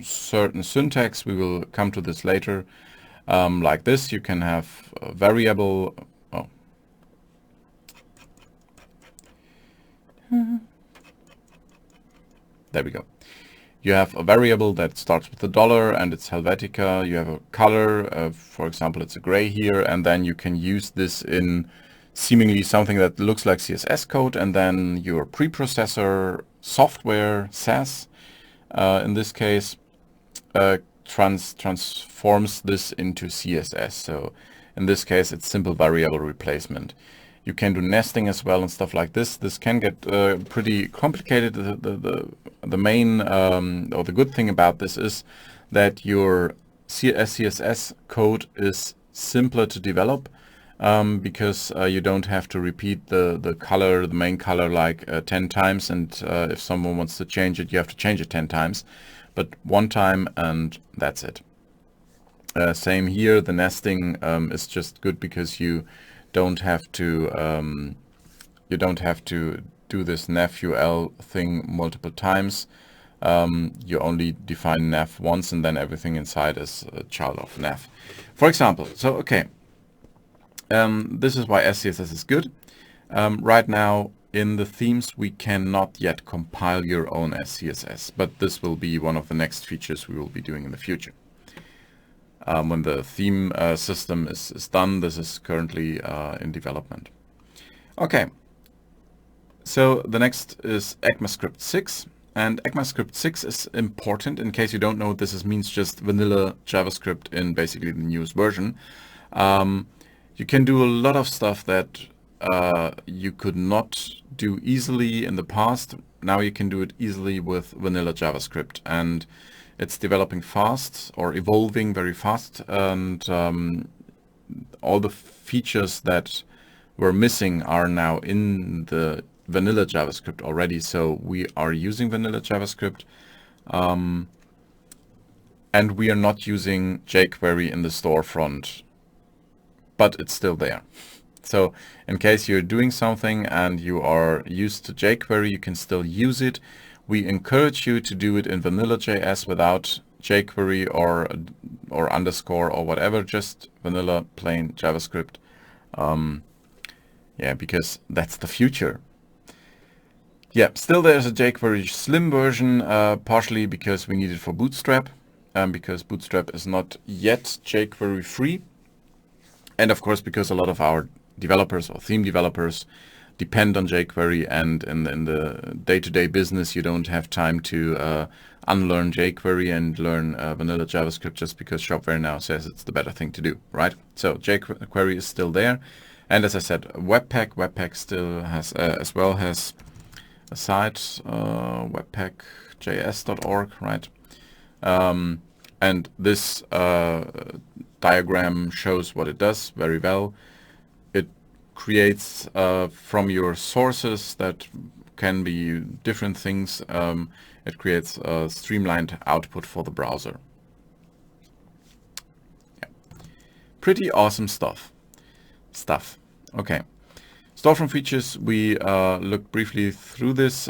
certain syntax. We will come to this later. Like this, you can have a variable. Oh. There we go. You have a variable that starts with the dollar and it's Helvetica. You have a color, for example, it's a gray here, and then you can use this in seemingly something that looks like CSS code, and then your preprocessor software, SAS, in this case, transforms this into CSS. So in this case, it's simple variable replacement. You can do nesting as well and stuff like this. This can get pretty complicated. The main or the good thing about this is that your CSS code is simpler to develop, because you don't have to repeat the color, the main color, like 10 times, and if someone wants to change it, you have to change it 10 times, but one time and that's it. Same here, the nesting is just good because you don't have to do this nav-ul thing multiple times. You only define nav once, and then everything inside is a child of nav, for example. So okay, this is why SCSS is good. Right now in the themes we cannot yet compile your own SCSS, but this will be one of the next features we will be doing in the future. When the theme system is done, this is currently in development. Okay, so the next is ECMAScript 6. And ECMAScript 6 is important. In case you don't know, this means just vanilla JavaScript in basically the newest version. You can do a lot of stuff that you could not do easily in the past. Now you can do it easily with vanilla JavaScript, and it's developing fast or evolving very fast, and all the features that were missing are now in the vanilla JavaScript already. So we are using vanilla JavaScript, and we are not using jQuery in the storefront, but it's still there. So in case you're doing something and you are used to jQuery, you can still use it. We encourage you to do it in vanilla.js without jQuery or underscore or whatever, just vanilla plain JavaScript. Yeah, because that's the future. Yeah, still there's a jQuery Slim version, partially because we need it for Bootstrap, because Bootstrap is not yet jQuery free. And of course, because a lot of our developers or theme developers depend on jQuery, and in the day-to-day business, you don't have time to unlearn jQuery and learn vanilla JavaScript just because Shopware now says it's the better thing to do, right? So jQuery is still there. And as I said, Webpack still has, as well has a site, webpackjs.org, right? And this diagram shows what it does very well. It creates from your sources that can be different things. It creates a streamlined output for the browser. Yeah. Pretty awesome stuff. Okay. Storefront features, we looked briefly through this.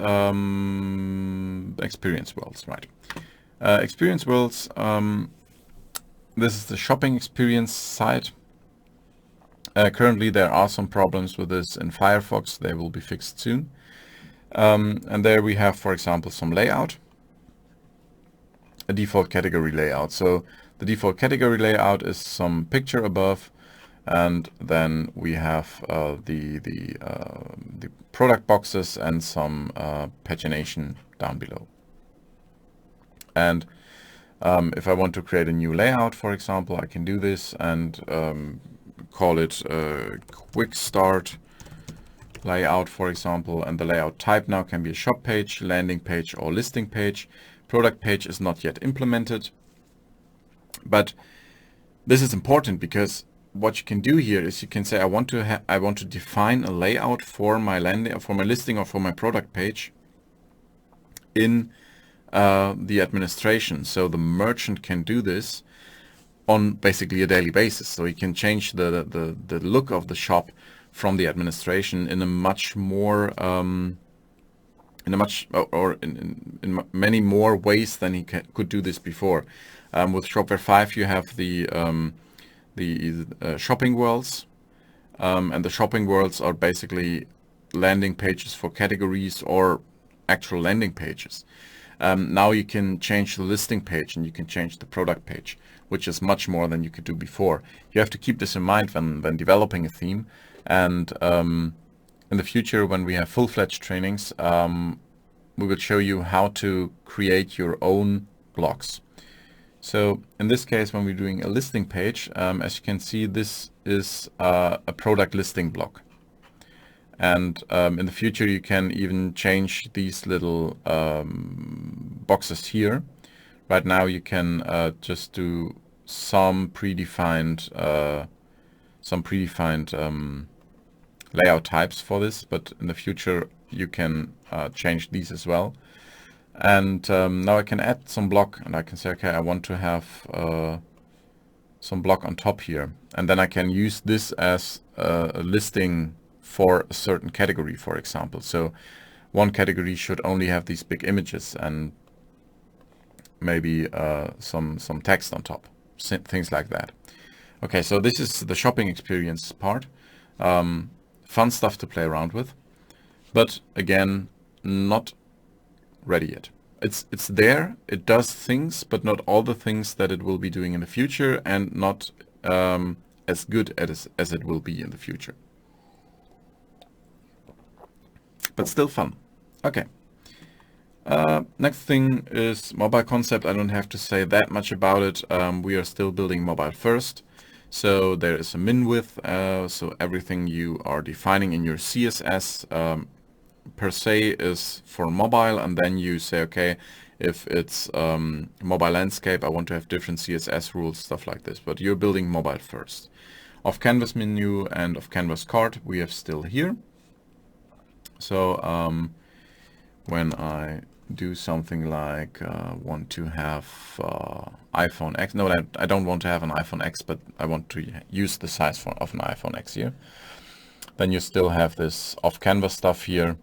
Experience worlds, right? Experience worlds, this is the shopping experience site. Currently there are some problems with this in Firefox. They will be fixed soon. And there we have, for example, some layout, a default category layout. So the default category layout is some picture above, and then we have the product boxes and some pagination down below. And if I want to create a new layout, for example, I can do this and call it Quickstart layout, for example, and the layout type now can be a shop page, landing page, or listing page. Product page is not yet implemented, but this is important because what you can do here is you can say I want to define a layout for my landing, for my listing, or for my product page in the administration. So the merchant can do this on basically a daily basis. So he can change the look of the shop from the administration in a much more in many more ways than he could do this before. With Shopware 5 you have the shopping worlds, and the shopping worlds are basically landing pages for categories or actual landing pages. Now you can change the listing page and you can change the product page, which is much more than you could do before. You have to keep this in mind when developing a theme, and in the future when we have full-fledged trainings, we will show you how to create your own blocks. So in this case, when we're doing a listing page, as you can see, this is a product listing block. And in the future, you can even change these little boxes here. Right now, you can just do some predefined some predefined layout types for this, but in the future you can change these as well. And now I can add some block, and I can say, okay, I want to have some block on top here, and then I can use this as a listing for a certain category, for example. So one category should only have these big images and maybe some text on top, things like that. Okay, so this is the shopping experience part. Fun stuff to play around with, but again, not ready yet. It's there, it does things, but not all the things that it will be doing in the future, and not as good as it will be in the future. But still fun. Okay. Next thing is mobile concept. I don't have to say that much about it. We are still building mobile first. So there is a min width. So everything you are defining in your CSS per se is for mobile, and then you say, okay, if it's mobile landscape, I want to have different CSS rules, stuff like this. But you're building mobile first. Off canvas menu and off canvas cart we have still here. So when I do something like want to have iPhone X, no, I don't want to have an iPhone X, but I want to use the size of an iPhone X here, then you still have this off canvas stuff here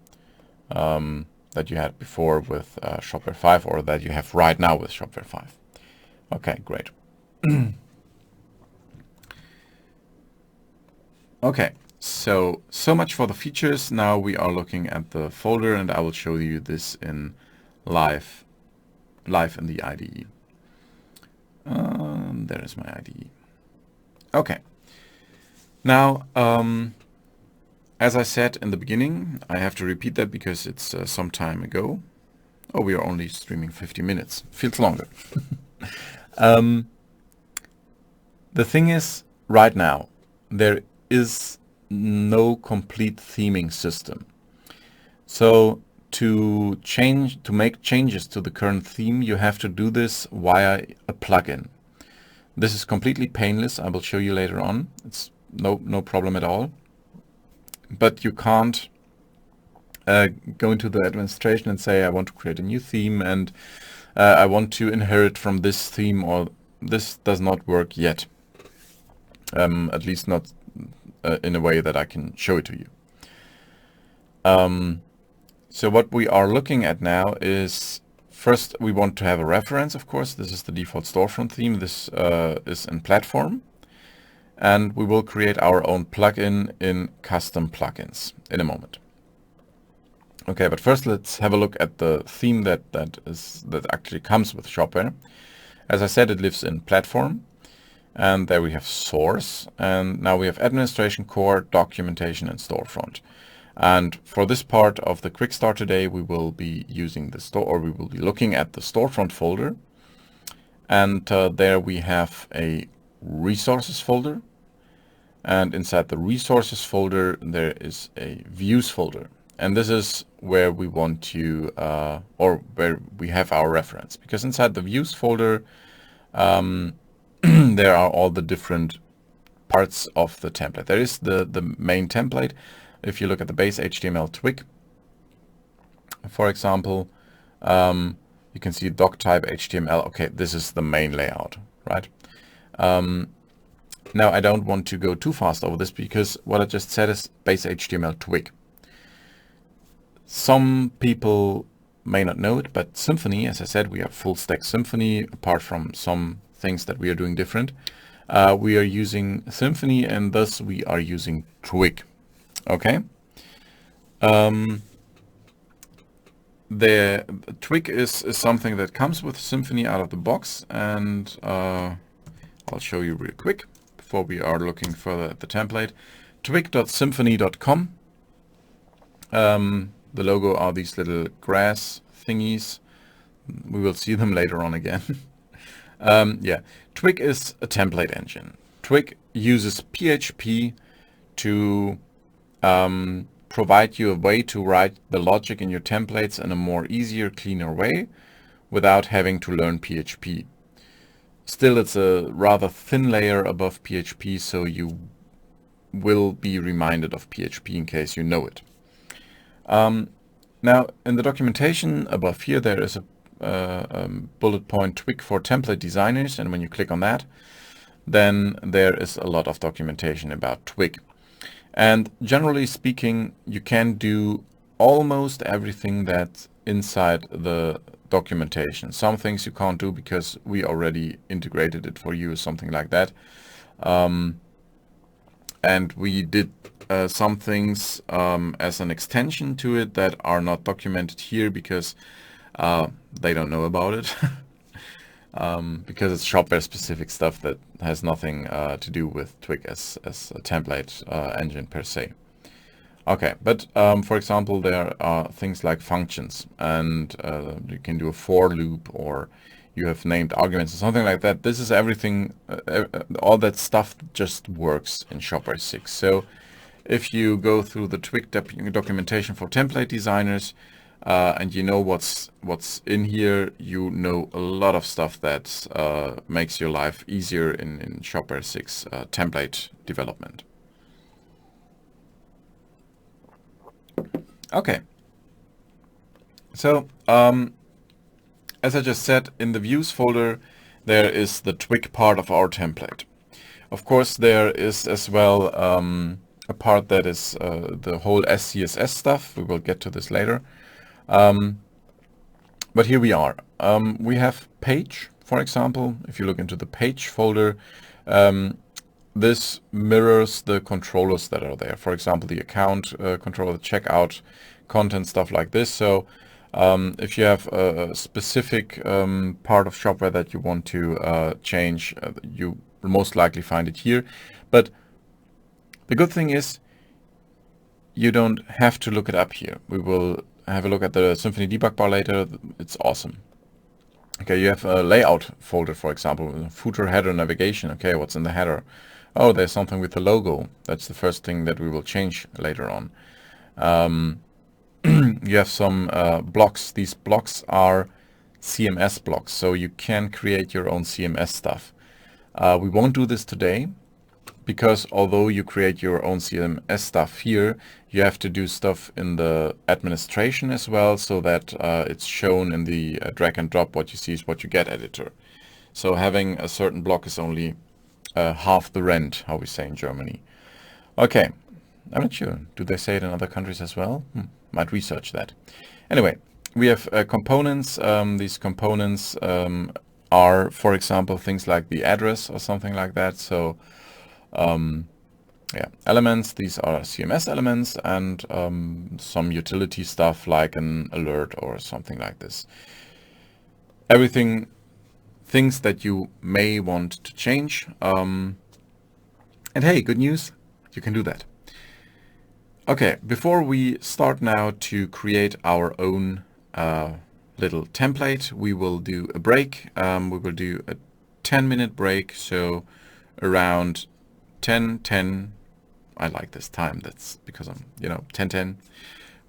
that you had before with Shopware 5, or that you have right now with Shopware 5. Okay, great. Okay, so much for the features. Now we are looking at the folder, and I will show you this in live in the IDE. There is my IDE. Okay. Now, as I said in the beginning, I have to repeat that because it's some time ago. Oh, we are only streaming 50 minutes. Feels longer. The thing is, right now, there is no complete theming system. So to make changes to the current theme, you have to do this via a plugin. This is completely painless. I will show you later on. It's no problem at all. But you can't go into the administration and say, I want to create a new theme and I want to inherit from this theme, or this does not work yet. At least not in a way that I can show it to you. So what we are looking at now is, first we want to have a reference, of course. This is the default storefront theme. This is in platform. And we will create our own plugin in custom plugins in a moment. Okay, but first let's have a look at the theme that actually comes with Shopware. As I said, it lives in platform. And there we have source, and now we have administration, core, documentation, and storefront. And for this part of the Quickstart today, we will be using we will be looking at the storefront folder. And there we have a resources folder. And inside the resources folder, there is a views folder. And this is where we want to, or where we have our reference. Because inside the views folder, there are all the different parts of the template. There is the main template. If you look at the base HTML twig, for example, you can see doc type HTML. Okay, this is the main layout, right? Now I don't want to go too fast over this because what I just said is base HTML twig. Some people may not know it, but Symfony, as I said, we have full stack Symfony, apart from some things that we are doing different. We are using Symfony, and thus we are using Twig. Okay. The Twig is something that comes with Symfony out of the box, and I'll show you real quick before we are looking further at the template. Twig.symfony.com. The logo are these little grass thingies. We will see them later on again. Yeah, Twig is a template engine. Twig uses PHP to provide you a way to write the logic in your templates in a more easier, cleaner way without having to learn PHP. Still, it's a rather thin layer above PHP, so you will be reminded of PHP in case you know it. Now, in the documentation above here, there is a bullet point Twig for template designers, and when you click on that, then there is a lot of documentation about Twig. And generally speaking, you can do almost everything that's inside the documentation. Some things you can't do because we already integrated it for you, something like that. And we did some things as an extension to it that are not documented here because they don't know about it. Because it's Shopware specific stuff that has nothing to do with Twig as a template engine per se. Okay, but for example, there are things like functions, and you can do a for loop, or you have named arguments or something like that. This is everything, all that stuff just works in Shopware 6. So if you go through the Twig documentation for template designers, and you know what's in here, you know a lot of stuff that makes your life easier in Shopware 6 template development. Okay, so as I just said, in the views folder there is the Twig part of our template. Of course, there is as well a part that is the whole CSS stuff. We will get to this later. But here we are. We have page, for example. If you look into the page folder, this mirrors the controllers that are there. For example, the account controller, the checkout, content, stuff like this. So if you have a specific part of Shopware that you want to change, you will most likely find it here. But the good thing is you don't have to look it up here. We will have a look at the Symfony debug bar later. It's awesome. Okay, you have a layout folder, for example, footer, header, navigation. Okay, what's in the header? Oh, there's something with the logo. That's the first thing that we will change later on. You have some blocks. These blocks are CMS blocks, so you can create your own CMS stuff. We won't do this today, because although you create your own CMS stuff here, you have to do stuff in the administration as well, so that it's shown in the drag and drop. What you see is what you get editor. So having a certain block is only half the rent, how we say in Germany. Okay, I'm not sure. Do they say it in other countries as well? Might research that. Anyway, we have components. These components are, for example, things like the address or something like that. So yeah, elements, these are CMS elements, and some utility stuff like an alert or something like this. Everything, things that you may want to change. And hey, good news, you can do that. Okay, before we start now to create our own little template, we will do a break. We will do a 10-minute break, so around 10:10. I like this time. That's because I'm, 10:10.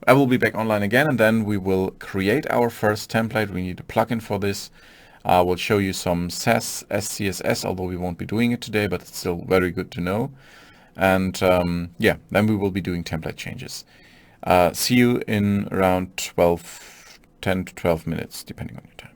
I will be back online again, and then we will create our first template. We need a plugin for this. I will show you some CEST, SCSS, although we won't be doing it today, but it's still very good to know. And yeah, then we will be doing template changes. See you in around 10 to 12 minutes, depending on your time.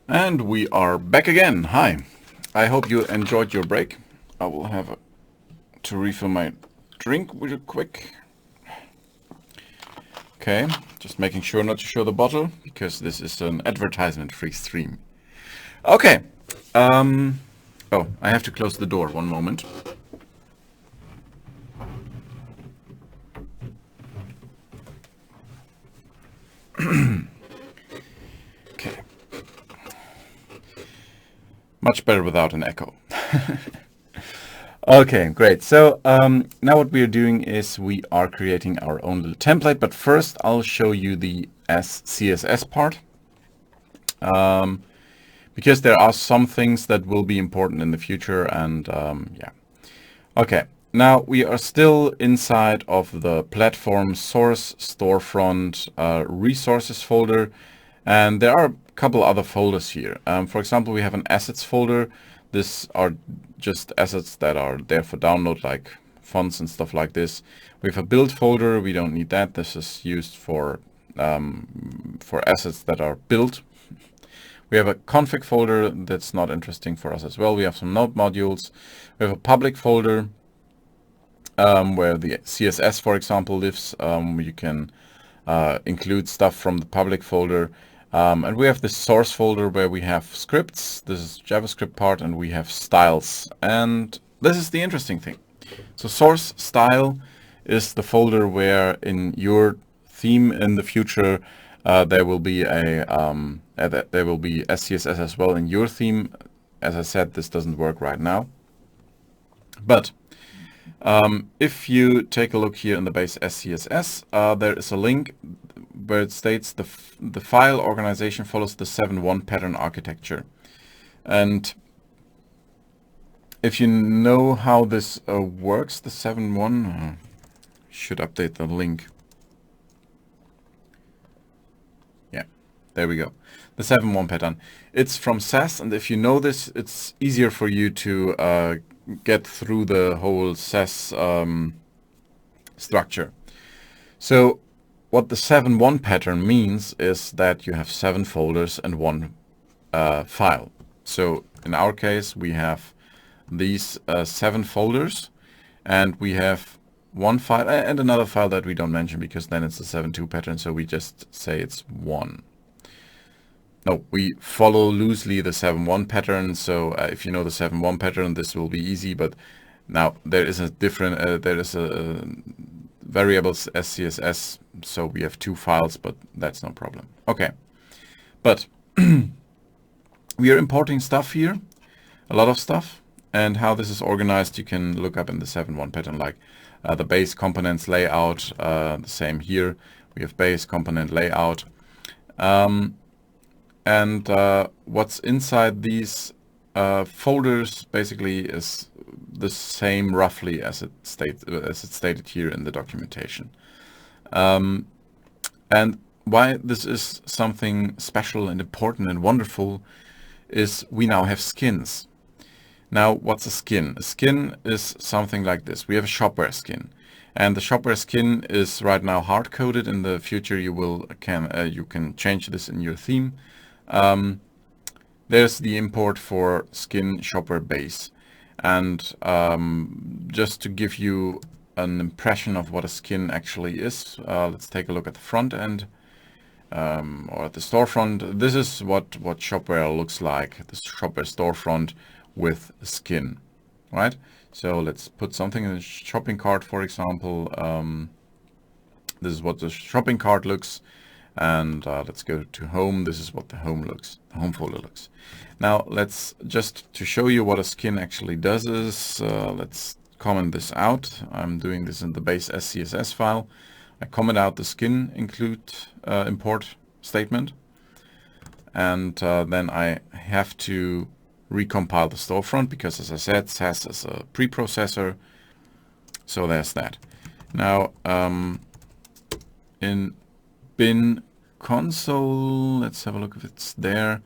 And we are back again. Hi. I hope you enjoyed your break. I will have to refill my drink real quick. Okay, just making sure not to show the bottle because this is an advertisement-free stream. Okay. Oh, I have to close the door. One moment. Okay. Much better without an echo. Okay, great. So now what we are doing is we are creating our own little template, but first I'll show you the CSS part. Because there are some things that will be important in the future, and yeah. Okay, now we are still inside of the platform source storefront resources folder, and there are a couple other folders here. For example, we have an assets folder. These are just assets that are there for download, like fonts and stuff like this. We have a build folder. We don't need that. This is used for assets that are built. We have a config folder that's not interesting for us as well. We have some node modules. We have a public folder where the CSS, for example, lives. You can include stuff from the public folder. And we have the source folder where we have scripts. This is JavaScript part, and we have styles. And this is the interesting thing. So source style is the folder where in your theme in the future there will be SCSS as well in your theme. As I said, this doesn't work right now. But if you take a look here in the base SCSS, there is a link where it states the file organization follows the 7.1 pattern architecture. And if you know how this works, the 7.1, should update the link. Yeah, there we go. The 7.1 pattern. It's from CEST, and if you know this, it's easier for you to get through the whole CEST structure. So what the 7.1 pattern means is that you have 7 folders and 1 file. So in our case, we have these 7 folders, and we have 1 file and another file that we don't mention because then it's a 7.2 pattern. So we just say it's 1. No, we follow loosely the 7.1 pattern. So if you know the 7.1 pattern, this will be easy. But now there is a different, there is a variables SCSS. So we have 2 files, but that's no problem. Okay, but we are importing stuff here, a lot of stuff. And how this is organized, you can look up in the 7.1 pattern, like the base components layout, the same here. We have base component layout. And what's inside these folders basically is the same roughly as it's stated here in the documentation. And why this is something special and important and wonderful is we now have skins. Now, what's a skin? A skin is something like this. We have a shopware skin, and the shopware skin is right now hard-coded. In the future, you can change this in your theme. There's the import for skin shopware base, and just to give you an impression of what a skin actually is, let's take a look at the front end. Or at the storefront. This is what shopware looks like, the shopware storefront with a skin, right? So let's put something in the shopping cart, for example. This is what the shopping cart looks, and let's go to home. This is what the home folder looks. Now let's just to show you what a skin actually does is let's comment this out. I'm doing this in the base SCSS file. I comment out the skin import statement, and then I have to recompile the storefront because, as I said, CEST is a preprocessor. So there's that. Now in bin console, let's have a look if it's there.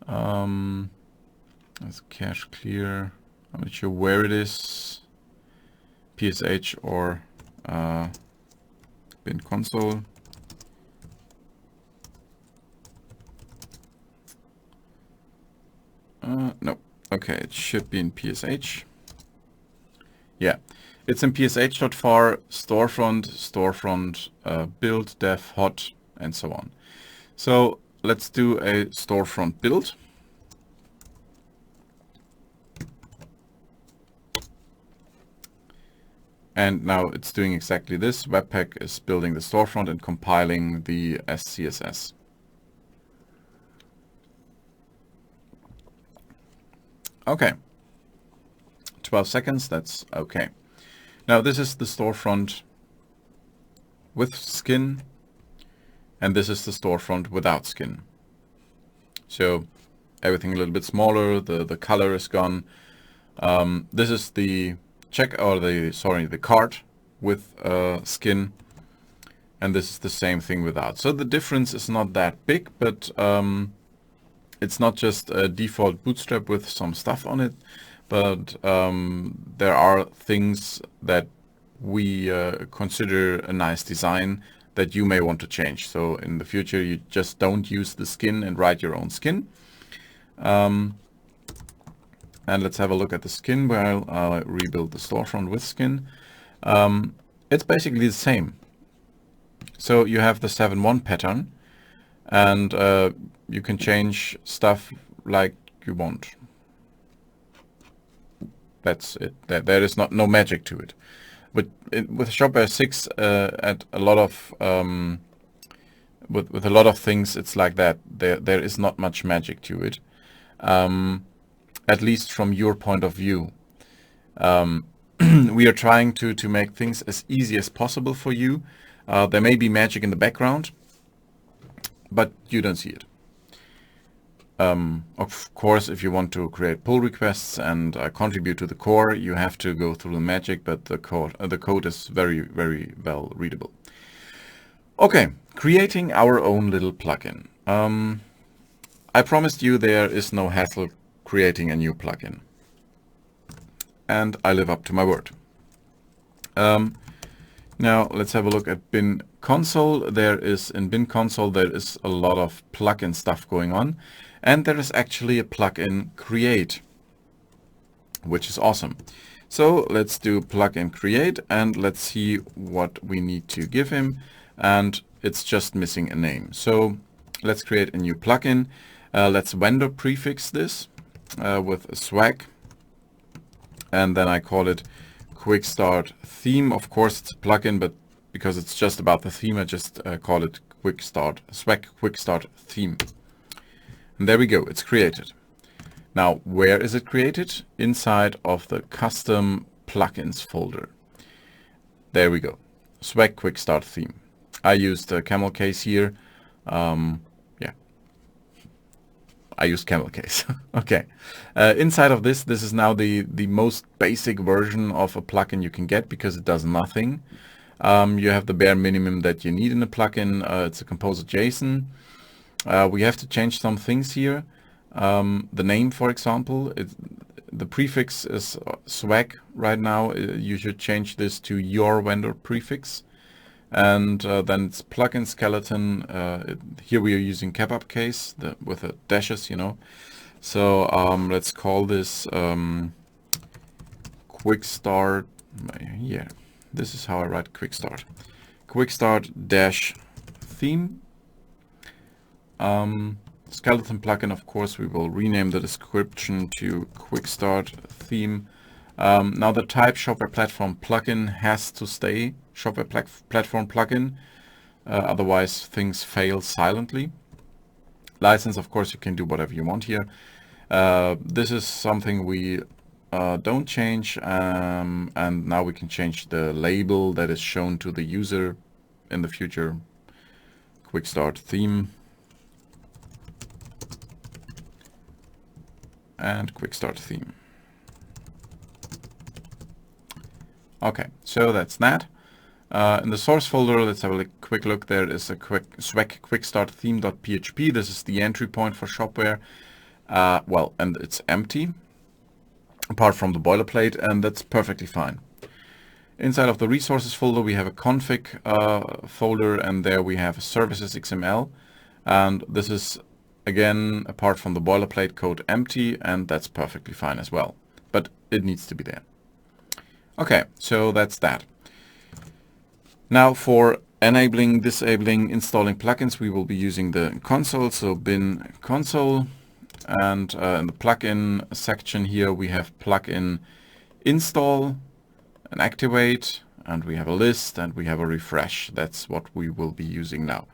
Let's cache clear. I'm not sure where it is. PSH or bin console. Okay, it should be in PSH. Yeah, it's in PSH.var, storefront, build, dev, hot, and so on. So let's do a storefront build. And now it's doing exactly this. Webpack is building the storefront and compiling the CSS. Okay. 12 seconds, that's okay. Now this is the storefront with skin, and this is the storefront without skin. So everything a little bit smaller, the color is gone. This is the the cart with skin, and this is the same thing without. So the difference is not that big, but it's not just a default bootstrap with some stuff on it, but there are things that we consider a nice design that you may want to change. So in the future, you just don't use the skin and write your own skin. And let's have a look at the skin while I rebuild the storefront with skin. It's basically the same. So you have the 7.1 pattern, and you can change stuff like you want. That's it. There is no magic to it. But with Shopware 6, at a lot of with a lot of things, it's like that. There is not much magic to it. At least from your point of view. We are trying to make things as easy as possible for you. There may be magic in the background, but you don't see it. Of course, if you want to create pull requests and contribute to the core, you have to go through the magic, but the code is very, very well readable. Okay, creating our own little plugin. I promised you there is no hassle creating a new plugin, and I live up to my word. Now let's have a look at bin console. In bin console there is a lot of plugin stuff going on, and there is actually a plugin create, which is awesome. So let's do plugin create, and let's see what we need to give him, and it's just missing a name. So let's create a new plugin. Let's vendor prefix this with a swag, and then I call it Quickstart theme. Of course it's a plugin, but because it's just about the theme, I just call it swag Quickstart theme. And there we go, it's created. Now where is it created? Inside of the custom plugins folder. There we go, swag Quickstart theme. I used a camel case here. I used camel case. Okay. Inside of this is now the most basic version of a plugin you can get, because it does nothing. You have the bare minimum that you need in a plugin. It's a composer JSON. We have to change some things here. The name, for example, the prefix is swag right now. You should change this to your vendor prefix. And then it's plugin skeleton. Here we are using cap uppercase with the dashes, you know. So let's call this Quickstart. Yeah, this is how I write Quickstart. Quickstart dash theme. Skeleton plugin, of course, we will rename the description to Quickstart theme. Now the type Shopware platform plugin has to stay Shopware platform plugin, otherwise things fail silently. License, of course, you can do whatever you want here. This is something we don't change, and now we can change the label that is shown to the user in the future. Quickstart theme and Quickstart theme. Okay, so that's that. In the source folder, let's have a quick look. There is a swag quickstart theme.php. This is the entry point for Shopware. Well, and it's empty, apart from the boilerplate, and that's perfectly fine. Inside of the resources folder, we have a config folder, and there we have services XML. And this is again, apart from the boilerplate code, empty, and that's perfectly fine as well. But it needs to be there. Okay, so that's that. Now for enabling, disabling, installing plugins, we will be using the console. So bin console, and in the plugin section here we have plugin install and activate, and we have a list and we have a refresh. That's what we will be using now.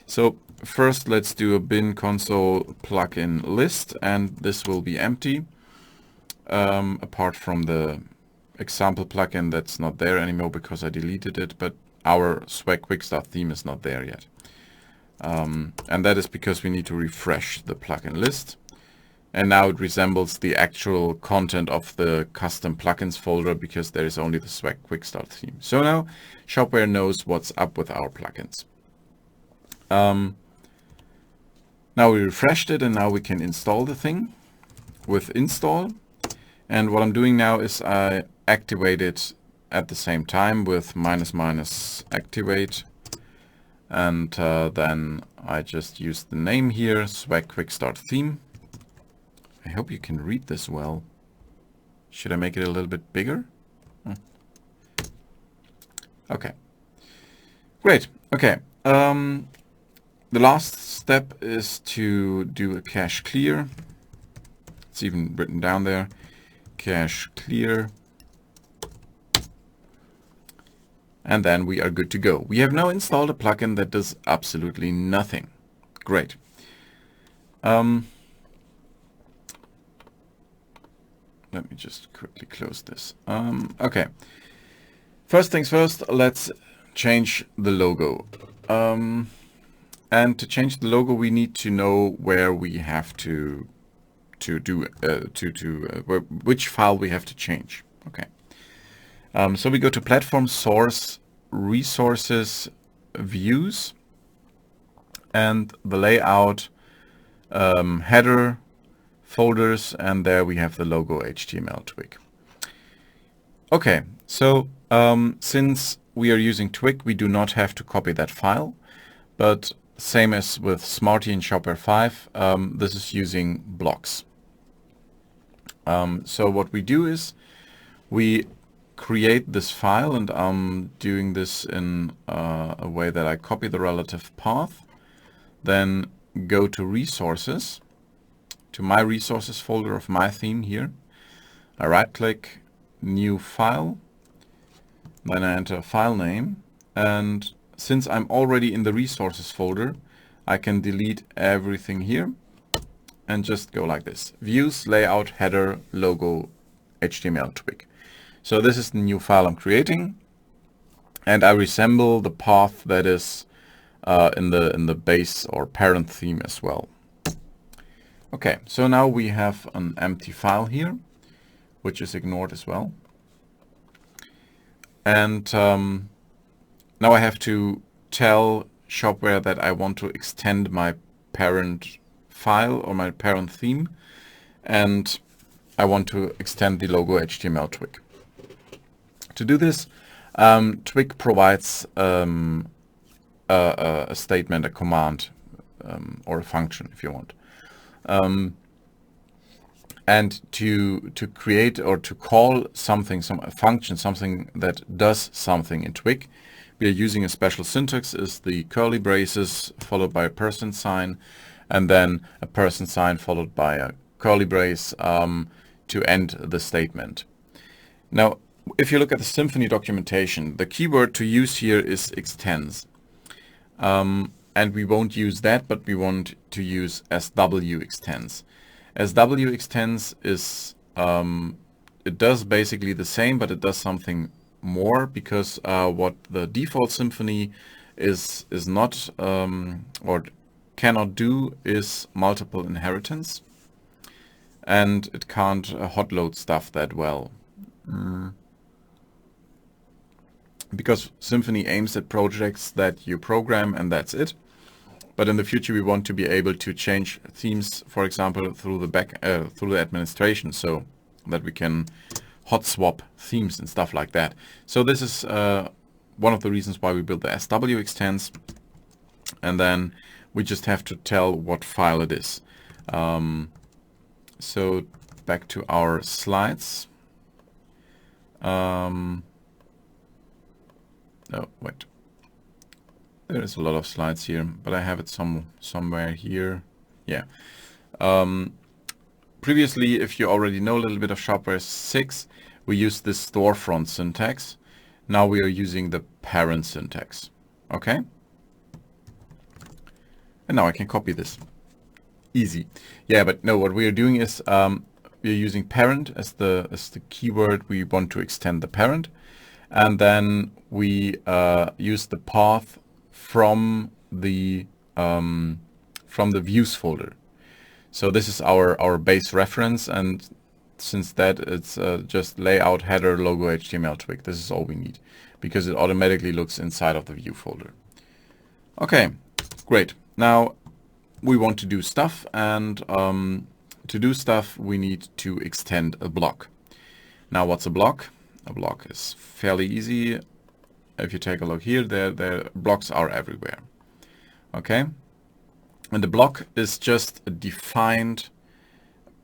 So first let's do a bin console plugin list, and this will be empty, apart from the example plugin that's not there anymore because I deleted it, but our Swag Quickstart theme is not there yet. And that is because we need to refresh the plugin list. And now it resembles the actual content of the custom plugins folder because there is only the Swag Quickstart theme. So now Shopware knows what's up with our plugins. Now we refreshed it, and now we can install the thing with install. And what I'm doing now is I activate it at the same time with -- activate. And then I just use the name here, Swag Quickstart theme. I hope you can read this well. Should I make it a little bit bigger? Okay. Great. Okay. The last step is to do a cache clear. It's even written down there. Cache clear. And then we are good to go. We have now installed a plugin that does absolutely nothing. Great. Let me just quickly close this. Okay. First things first, let's change the logo. And to change the logo, we need to know where we have to do which file we have to change. Okay. So we go to Platform, Source, Resources, Views, and the layout, header, folders, and there we have the logo HTML twig. Okay, so since we are using twig, we do not have to copy that file, but same as with Smarty in Shopware 5, this is using blocks. So what we do is we create this file, and I'm doing this in a way that I copy the relative path, then go to Resources, to my resources folder of my theme here. I right click, new file, then I enter a file name, and since I'm already in the resources folder, I can delete everything here and just go like this: views, layout, header, logo, HTML twig. So this is the new file I'm creating, and I resemble the path that is in the base or parent theme as well. Okay, so now we have an empty file here, which is ignored as well. And now I have to tell Shopware that I want to extend my parent file or my parent theme, and I want to extend the logo HTML twig. To do this, twig provides a statement, a command, or a function if you want. And to create or to call something, a function, something that does something in twig, we are using a special syntax, is the curly braces followed by a % sign, and then a % sign followed by a curly brace to end the statement. Now, if you look at the Symfony documentation, the keyword to use here is extends. And we won't use that, but we want to use SW extends. SW extends is, it does basically the same, but it does something more, because what the default Symfony is not or cannot do is multiple inheritance, and it can't hot load stuff that well. Because Symfony aims at projects that you program and that's it. But in the future, we want to be able to change themes, for example, through the administration, so that we can hot swap themes and stuff like that. So this is one of the reasons why we built the SW extends. And then we just have to tell what file it is. So back to our slides. Oh, wait. There is a lot of slides here, but I have it somewhere here. Yeah. Previously, if you already know a little bit of Shopware 6, we used this storefront syntax. Now we are using the parent syntax. Okay? And now I can copy this. Easy. Yeah, but no, what we are doing is we're using parent as the keyword. We want to extend the parent. And then we use the path from the views folder. So this is our base reference, and since that it's just layout header logo HTML twig. This is all we need because it automatically looks inside of the view folder. Okay, great. Now we want to do stuff, and to do stuff we need to extend a block. Now what's a block? A block is fairly easy. If you take a look here, the blocks are everywhere. Okay, and the block is just a defined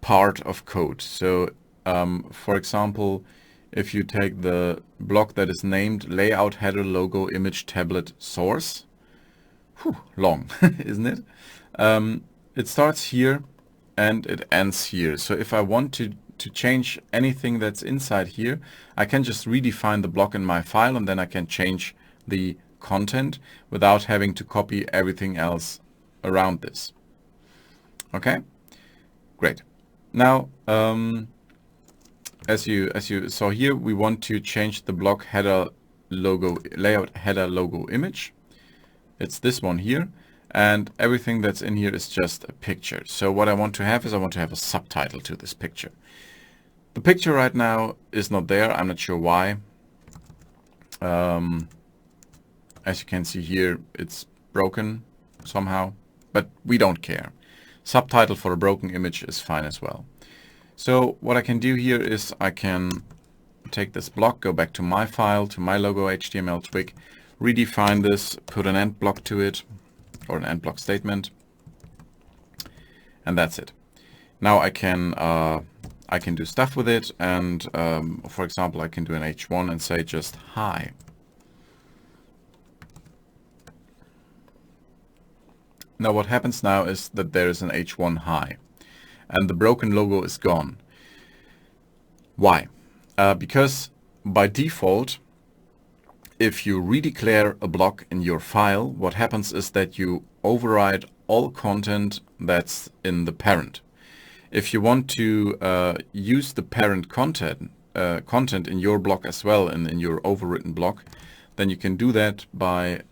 part of code. So for example, if you take the block that is named layout header logo image tablet source, long, isn't it? It starts here and it ends here. So if I want to change anything that's inside here, I can just redefine the block in my file, and then I can change the content without having to copy everything else around this. Okay, great. Now, as you saw here, we want to change the block header logo layout header logo image. It's this one here, and everything that's in here is just a picture. So what I want to have is I want to have a subtitle to this picture. The picture right now is not there. I'm not sure why. As you can see here, it's broken somehow, but we don't care. Subtitle for a broken image is fine as well. So what I can do here is I can take this block, go back to my file, to my logo HTML twig, redefine this, put an end block to it, or an end block statement, and that's it. Now I can do stuff with it, and for example, I can do an H1 and say just hi. Now what happens now is that there is an H1 hi, and the broken logo is gone. Why? Because by default, if you redeclare a block in your file, what happens is that you override all content that's in the parent. If you want to use the parent content in your block as well, and in your overwritten block, then you can do that by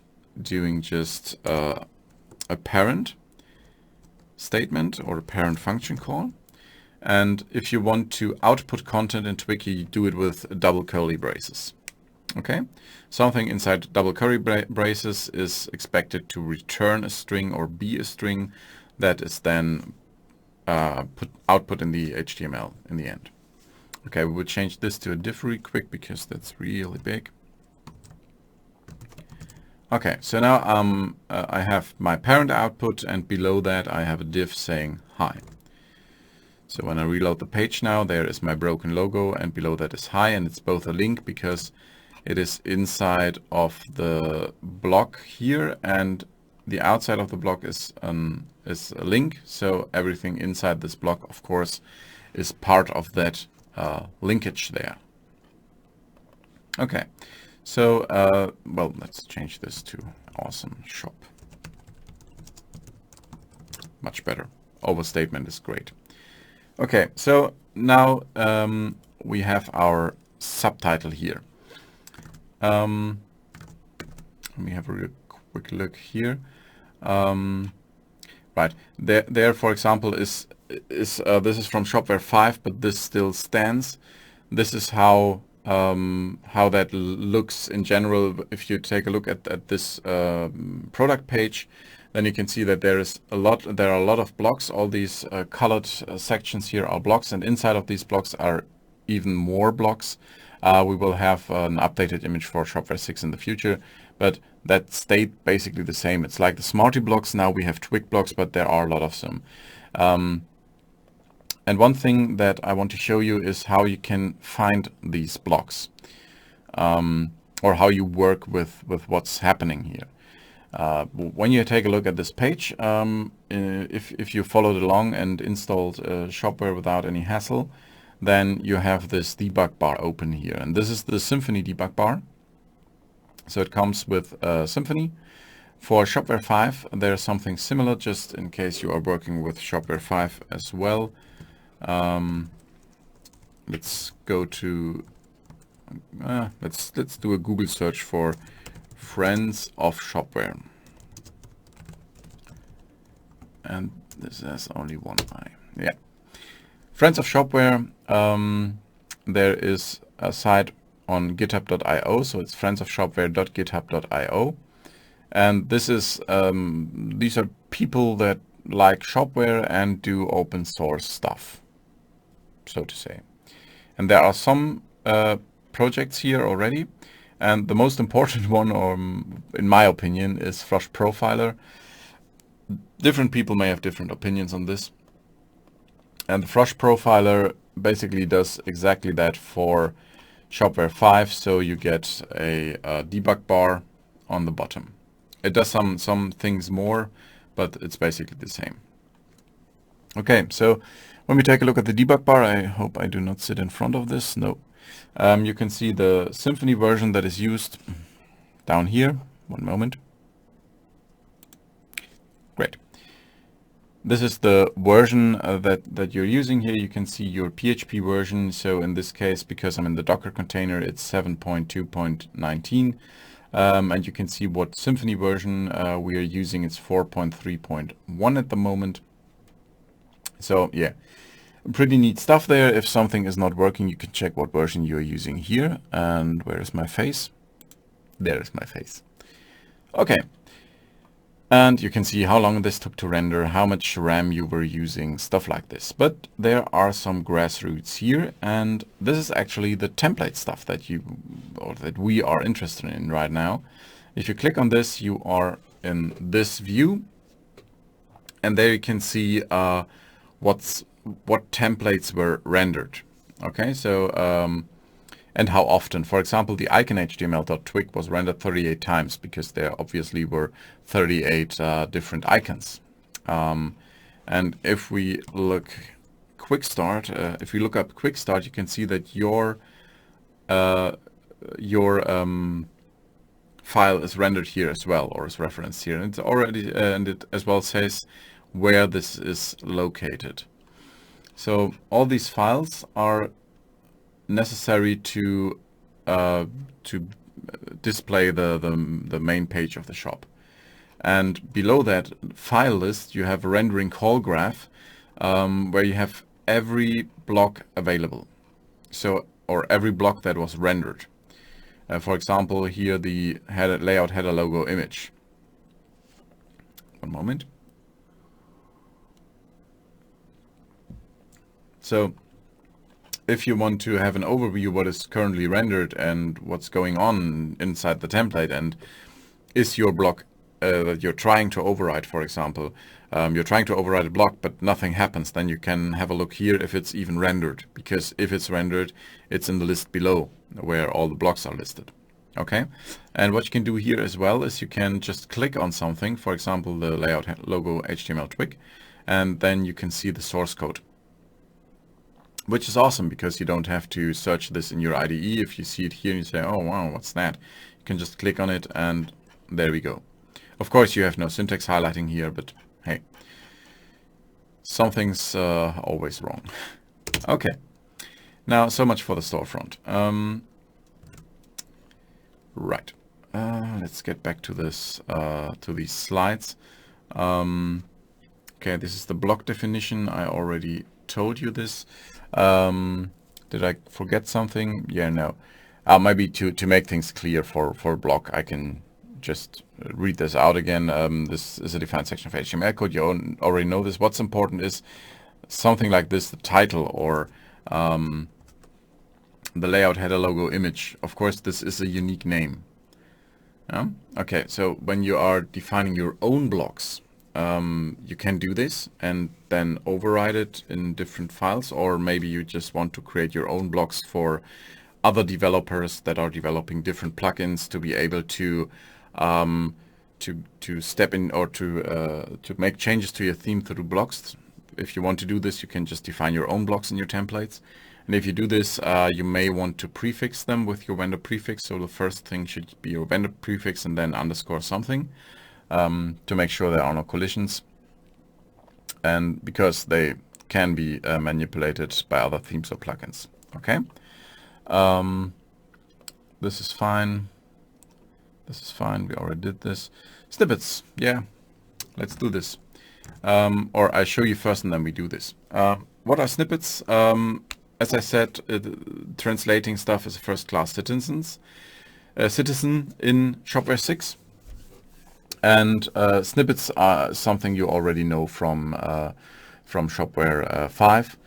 doing just a parent statement or a parent function call. And if you want to output content in Twig, you do it with double curly braces. Okay, something inside double curly braces is expected to return a string or be a string that is then output in the HTML in the end. Okay, we will change this to a div really quick because that's really big. Okay, so now I have my parent output, and below that I have a div saying hi. So when I reload the page now, there is my broken logo, and below that is hi, and it's both a link because it is inside of the block here, and the outside of the block is a link. So everything inside this block, of course, is part of that linkage there. Okay, so well, let's change this to awesome shop. Much better. Overstatement is great. Okay, so now we have our subtitle here. Let me have a real quick look here. Right, there for example is this is from Shopware 5, but this still stands. This is how that looks in general. If you take a look at this product page, then you can see that there are a lot of blocks. All these colored sections here are blocks, and inside of these blocks are even more blocks. We will have an updated image for Shopware 6 in the future, but that stayed basically the same. It's like the Smarty blocks. Now we have Twig blocks, but there are a lot of them. And one thing that I want to show you is how you can find these blocks, or how you work with what's happening here. When you take a look at this page, if you followed along and installed Shopware without any hassle, then you have this debug bar open here. And this is the Symfony debug bar. So it comes with Symfony. For Shopware 5, there's something similar, just in case you are working with Shopware 5 as well. Let's go to, let's do a Google search for Friends of Shopware. And this has only one eye. Yeah. Friends of Shopware, there is a site on github.io, so it's friendsofshopware.github.io. And this is, these are people that like Shopware and do open source stuff, so to say. And there are some projects here already. And the most important one, in my opinion, is Flush Profiler. Different people may have different opinions on this. And the Flush Profiler basically does exactly that for Shopware 5. So you get a debug bar on the bottom. It does some things more, but it's basically the same. Okay, so when we take a look at the debug bar, I hope I do not sit in front of this. No. You can see the Symfony version that is used down here. One moment. Great. This is the version that you're using here. You can see your PHP version. So in this case, because I'm in the Docker container, it's 7.2.19. And you can see what Symfony version we are using. It's 4.3.1 at the moment. So yeah, pretty neat stuff there. If something is not working, you can check what version you're using here. And where is my face? There is my face. Okay. And you can see how long this took to render, how much RAM you were using, stuff like this. But there are some grassroots here, and this is actually the template stuff that we are interested in right now. If you click on this, you are in this view, and there you can see what templates were rendered. Okay, so and how often. For example, the icon HTML.twig was rendered 38 times because there obviously were 38 different icons. And if we look Quickstart, if we look up Quickstart, you can see that your file is rendered here as well, or is referenced here. And it's already, and it as well says where this is located. So all these files are necessary to display the main page of the shop. And below that file list, you have a rendering call graph where you have every block available. So, or every block that was rendered. For example, here the layout header logo image. One moment. So if you want to have an overview what is currently rendered and what's going on inside the template, and is your block that you're trying to override, for example, you're trying to override a block but nothing happens, then you can have a look here if it's even rendered, because if it's rendered, it's in the list below where all the blocks are listed. Okay, and what you can do here as well is you can just click on something, for example the layout logo HTML twig, and then you can see the source code. Which is awesome because you don't have to search this in your IDE. If you see it here and you say, oh wow, what's that? You can just click on it and there we go. Of course you have no syntax highlighting here, but hey, something's always wrong. Okay, now so much for the storefront. Right, let's get back to this, to these slides. Okay, this is the block definition. I already told you this. Did I forget something? Yeah, no. Maybe to make things clear for block, I can just read this out again. This is a defined section of HTML code. You already know this. What's important is something like this, the title or the layout header logo image. Of course, this is a unique name. Okay, so when you are defining your own blocks, you can do this and then override it in different files, or maybe you just want to create your own blocks for other developers that are developing different plugins to be able to step in or to make changes to your theme through blocks. If you want to do this, you can just define your own blocks in your templates. And if you do this, you may want to prefix them with your vendor prefix. So the first thing should be your vendor prefix and then underscore something to make sure there are no collisions. And because they can be manipulated by other themes or plugins. Okay. This is fine. This is fine. We already did this. Snippets. Yeah, let's do this. Or I show you first and then we do this. What are snippets? As I said, translating stuff as a first-class citizen in Shopware 6. And snippets are something you already know from Shopware 5.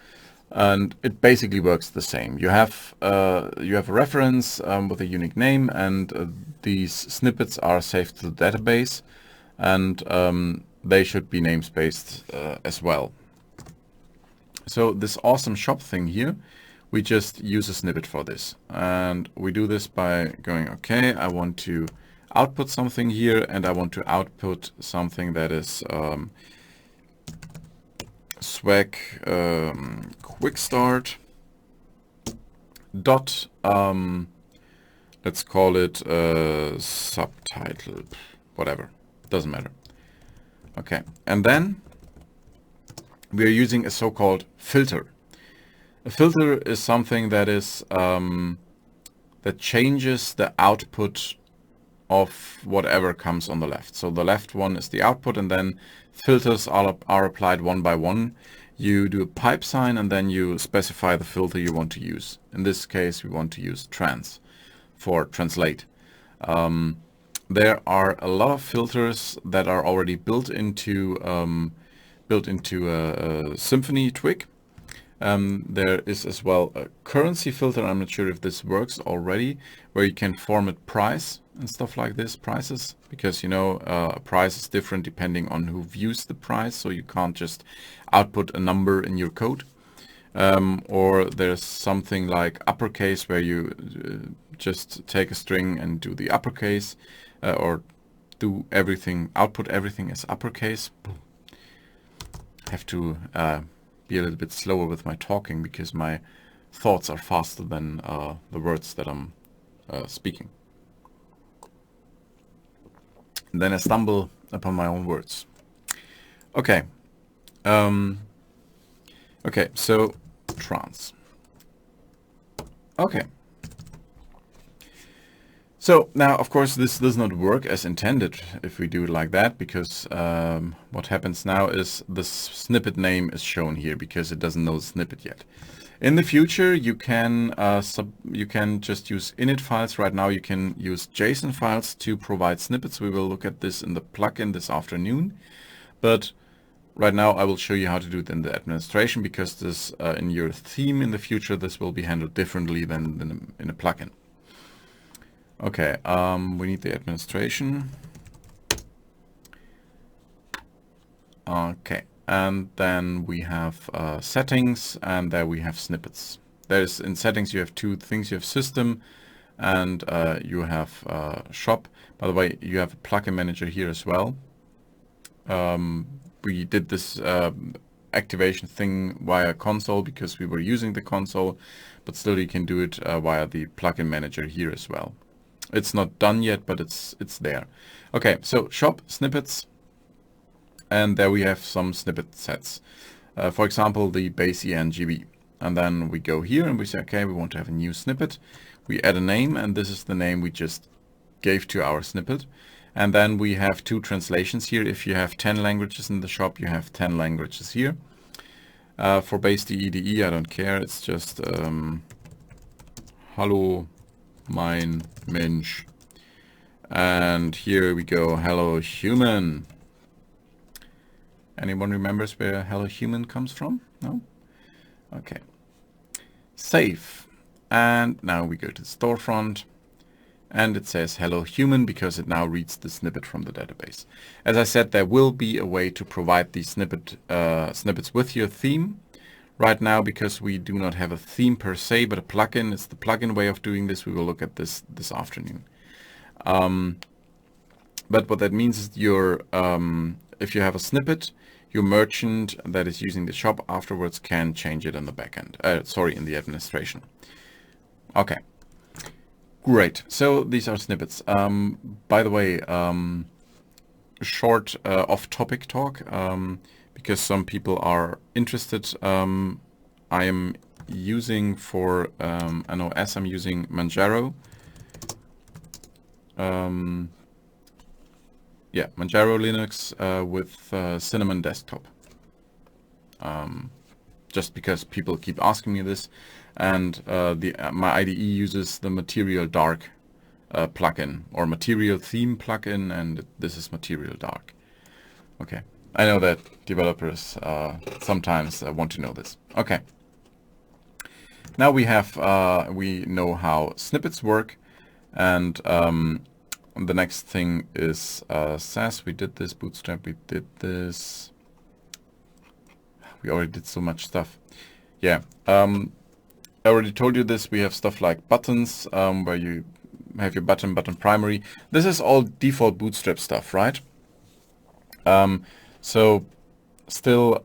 And it basically works the same. You have a reference with a unique name, and these snippets are saved to the database, and they should be namespaced as well. So this awesome shop thing here, we just use a snippet for this, and we do this by going, okay, I want to output something here, and I want to output something that is swag Quickstart dot let's call it subtitle, whatever, doesn't matter. Okay, and then we are using a so-called filter. A filter is something that is that changes the output of whatever comes on the left. So the left one is the output, and then filters are applied one by one. You do a pipe sign and then you specify the filter you want to use. In this case, we want to use trans for translate. There are a lot of filters that are already built into a Symfony twig. There is as well a currency filter. I'm not sure if this works already, where you can format price and stuff like this, prices, because you know a price is different depending on who views the price, so you can't just output a number in your code. Or there's something like uppercase, where you just take a string and do the uppercase, or do everything, output everything as uppercase. I have to be a little bit slower with my talking because my thoughts are faster than the words that I'm speaking. And then I stumble upon my own words. Okay. Okay, so trans. Okay. So now, of course, this does not work as intended if we do it like that, because what happens now is the snippet name is shown here because it doesn't know the snippet yet. In the future, you can just use init files. Right now, you can use JSON files to provide snippets. We will look at this in the plugin this afternoon, but right now I will show you how to do it in the administration, because this in your theme in the future, this will be handled differently than in a plugin. Okay, we need the administration. Okay, and then we have settings, and there we have snippets. There's in settings you have two things. You have system and you have shop. By the way, you have a plugin manager here as well. We did this activation thing via console because we were using the console, but still you can do it via the plugin manager here as well. It's not done yet, but it's there. Okay, so shop snippets, and there we have some snippet sets. For example, the base EN GB. And then we go here and we say, okay, we want to have a new snippet. We add a name, and this is the name we just gave to our snippet. And then we have two translations here. If you have 10 languages in the shop, you have 10 languages here. For base DE, I don't care. It's just Hallo mein Mensch. And here we go, hello human. Anyone remembers where hello human comes from? No? Okay. Save. And now we go to the storefront. and it says hello human because it now reads the snippet from the database. As I said, there will be a way to provide these snippets with your theme. Right now, because we do not have a theme per se, but a plugin, it's the plugin way of doing this. We will look at this afternoon. But what that means is if you have a snippet, your merchant that is using the shop afterwards can change it in the backend. In the administration. Okay, great. So these are snippets. By the way, short off-topic talk. Because some people are interested. I am using for an OS, I'm using Manjaro. Manjaro Linux with Cinnamon Desktop. Just because people keep asking me this, and my IDE uses the Material Dark plugin or Material Theme plugin, and this is Material Dark. Okay. I know that developers sometimes want to know this. Okay. Now we know how snippets work, and the next thing is CEST. We did this. Bootstrap. We did this. We already did so much stuff. Yeah. I already told you this. We have stuff like buttons, where you have your button primary. This is all default Bootstrap stuff, right? So still,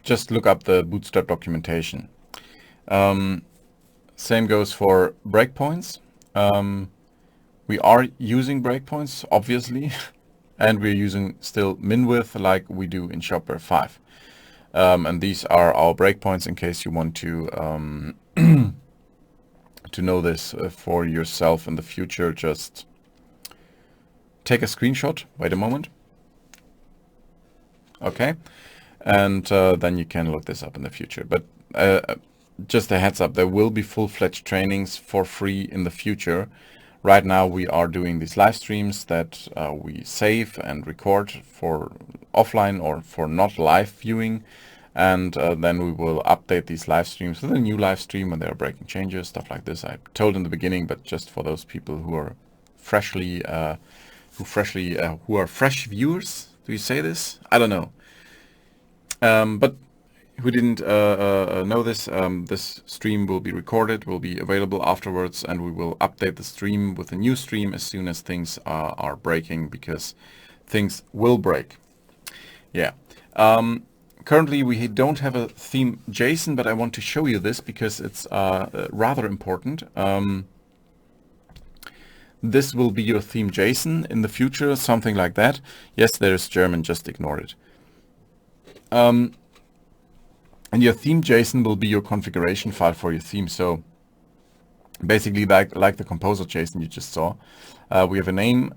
just look up the Bootstrap documentation. Same goes for breakpoints. We are using breakpoints, obviously, and we're using still min-width like we do in Shopware 5. And these are our breakpoints in case you want to to know this for yourself in the future. Just take a screenshot. Wait a moment. Okay, and then you can look this up in the future. But just a heads up, there will be full-fledged trainings for free in the future. Right now we are doing these live streams that we save and record for offline or for not live viewing, and then we will update these live streams with a new live stream when there are breaking changes, stuff like this. I told in the beginning, but just for those people who are who are fresh viewers. Do you say this? I don't know. But who didn't know this, this stream will be recorded, will be available afterwards, and we will update the stream with a new stream as soon as things are breaking, because things will break. Yeah. Currently we don't have a theme JSON, but I want to show you this because it's rather important. This will be your theme JSON in the future, something like that. Yes, there is German, just ignore it. And your theme JSON will be your configuration file for your theme. So basically like the composer JSON you just saw, we have a name.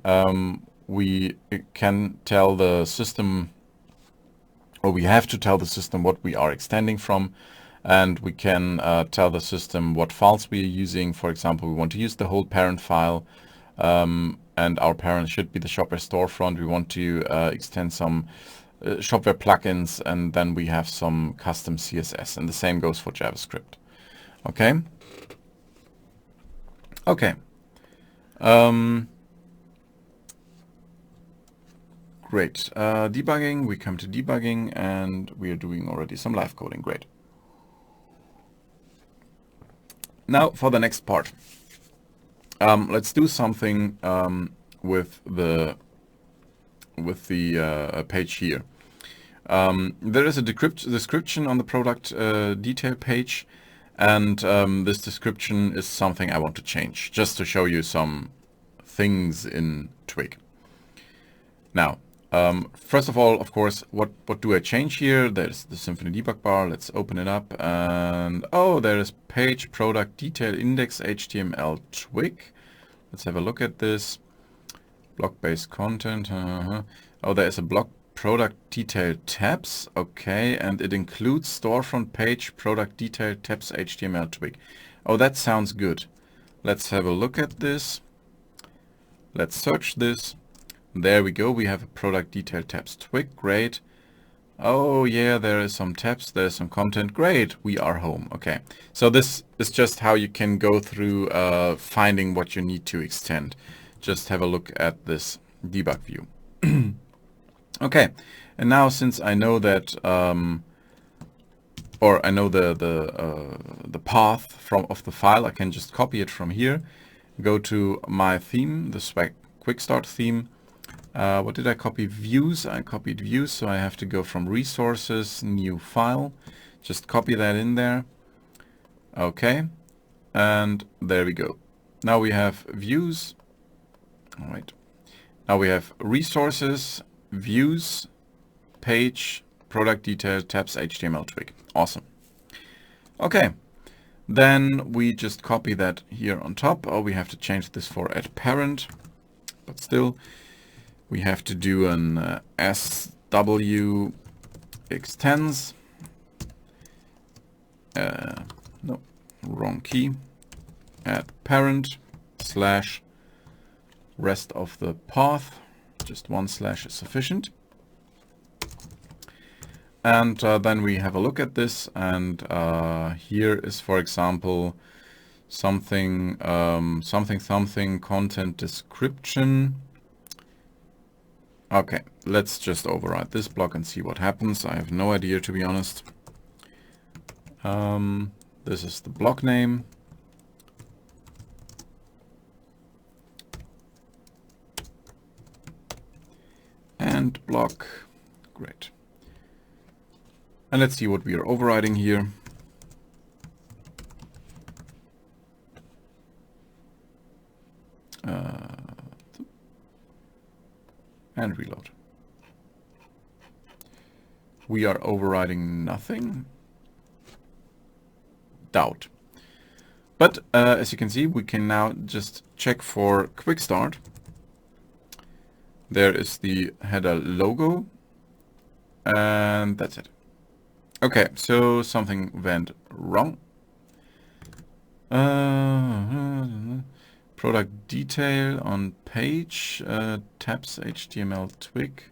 We can tell the system, or we have to tell the system what we are extending from. And we can tell the system what files we are using. For example, we want to use the whole parent file. And our parent should be the Shopware storefront. We want to extend some Shopware plugins, and then we have some custom CSS, and the same goes for JavaScript. Okay. Okay. Great. Debugging. We come to debugging, and we are doing already some live coding. Great. Now for the next part. Let's do something with the page here. There is a description on the product detail page, and this description is something I want to change, just to show you some things in Twig. Now, first of all, of course, what do I change here? There's the Symfony debug bar. Let's open it up, and oh, there is page product detail index HTML Twig. Let's have a look at this. Block-based content. Oh, there is a block product detail tabs. Okay, and it includes storefront page product detail tabs HTML Twig. Oh, that sounds good. Let's have a look at this. Let's search this. There we go. We have a product detail tabs Twig. Great. Oh yeah, there is some tabs, there's some content. Great, we are home. Okay, so this is just how you can go through finding what you need to extend. Just have a look at this debug view. Okay, and now since I know that, or I know the path of the file, I can just copy it from here. Go to my theme, the Swag Quickstart theme. What did I copy? Views. I copied views, so I have to go from resources, new file. Just copy that in there. Okay, and there we go. Now we have views. All right. Now we have resources, views, page, product detail, tabs, HTML twig. Awesome. Okay. Then we just copy that here on top. Oh, we have to change this for add parent, but still we have to do an SW extends. No, wrong key. Add parent slash rest of the path. Just one slash is sufficient. And then we have a look at this, and here is, for example, something content description. Okay, let's just override this block and see what happens. I have no idea, to be honest. This is the block name. And block. Great. And let's see what we are overriding here. And reload. We are overriding nothing. Doubt. But as you can see, we can now just check for Quickstart. There is the header logo, and that's it. Okay, so something went wrong. Product detail on page, tabs HTML twig.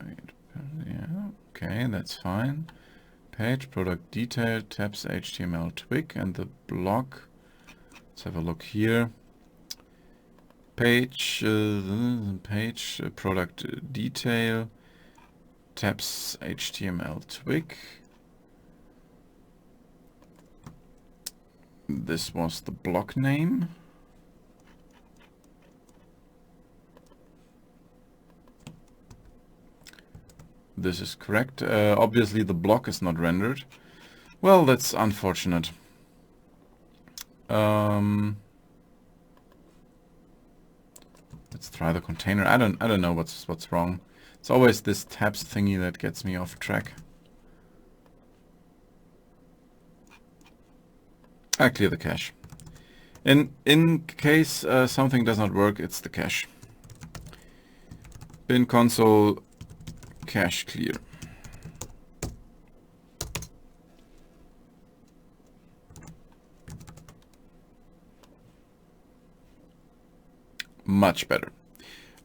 Wait, yeah, okay, that's fine. Page, product detail, tabs HTML twig, and the block. Let's have a look here. Page, product detail, tabs HTML twig. This was the block name. This is correct. Obviously the block is not rendered. Well, that's unfortunate. Let's try the container. I don't know what's wrong. It's always this tabs thingy that gets me off track. I clear the cache. In case something does not work, it's the cache. Bin console cache clear. Much better.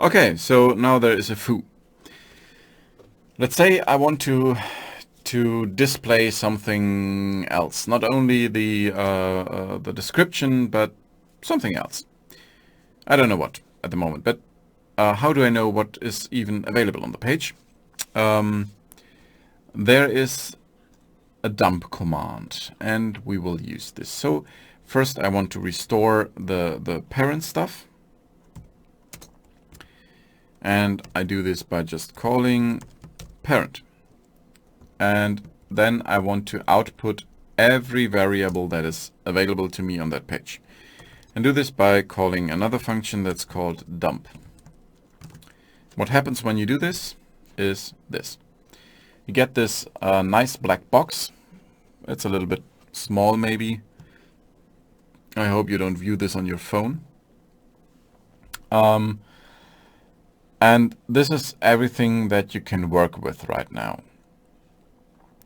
Okay, so now there is a foo. Let's say I want to display something else, not only the description, but something else. I don't know what at the moment, but how do I know what is even available on the page? There is a dump command, and we will use this. So first I want to restore the parent stuff. And I do this by just calling parent. And then I want to output every variable that is available to me on that page. And do this by calling another function that's called dump. What happens when you do this is this. You get this nice black box. It's a little bit small maybe. I hope you don't view this on your phone. And this is everything that you can work with right now.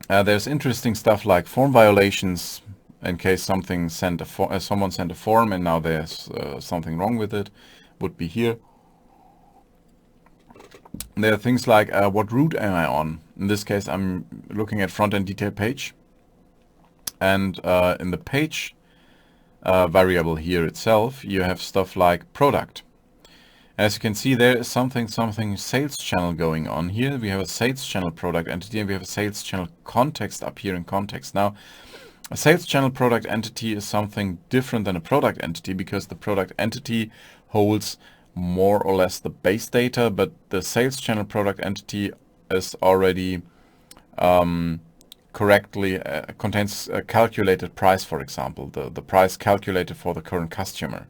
There's interesting stuff like form violations in case someone sent a form and now there's something wrong with it. would be here. There are things like what route am I on? In this case, I'm looking at front-end detail page. And in the page variable here itself, you have stuff like product. As you can see, there is something sales channel going on here. We have a sales channel product entity, and we have a sales channel context up here in context. Now, a sales channel product entity is something different than a product entity, because the product entity holds more or less the base data, but the sales channel product entity is already correctly contains a calculated price, for example, the price calculated for the current customer,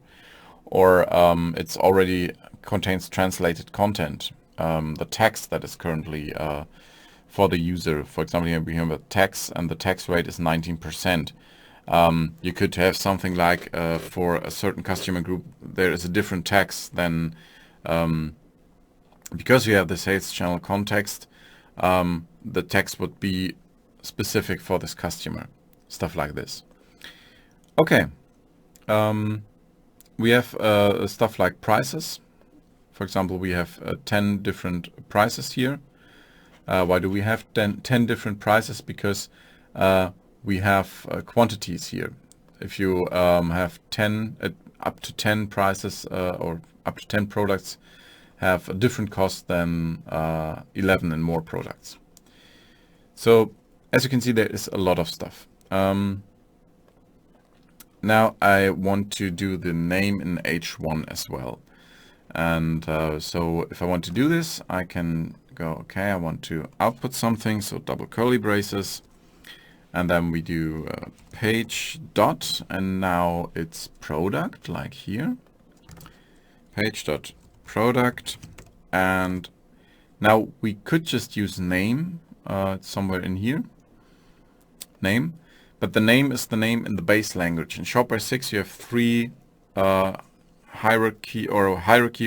or it's already contains translated content, the text that is currently for the user. For example, here we have a tax, and the tax rate is 19%. You could have something like for a certain customer group, there is a different tax than, because you have the sales channel context, the tax would be specific for this customer, stuff like this. Okay, we have stuff like prices. For example, we have 10 different prices here. Why do we have 10 different prices? Because we have quantities here. If you have 10, up to 10 prices or up to 10 products have a different cost than 11 and more products. So as you can see, there is a lot of stuff. Now I want to do the name in H1 as well. And so if I want to do this, I can go, okay, I want to output something, so double curly braces, and then we do page dot, and now it's product, like here, page dot product, and now we could just use name somewhere in here, name, but the name is the name in the base language. In Shopware 6 you have three hierarchy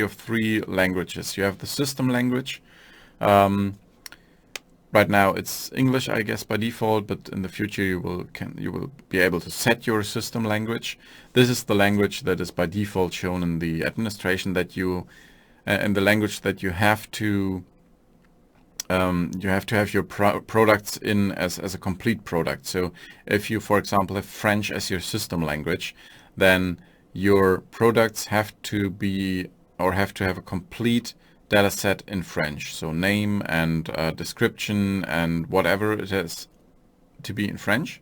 of three languages. You have the system language. Right now it's English, I guess, by default, but in the future you will be able to set your system language. This is the language that is by default shown in the administration, that you and the language that you have to have your products in as a complete product. So if you, for example, have French as your system language, then your products have to be, or have to have, a complete data set in French. So name and description and whatever it is to be in French.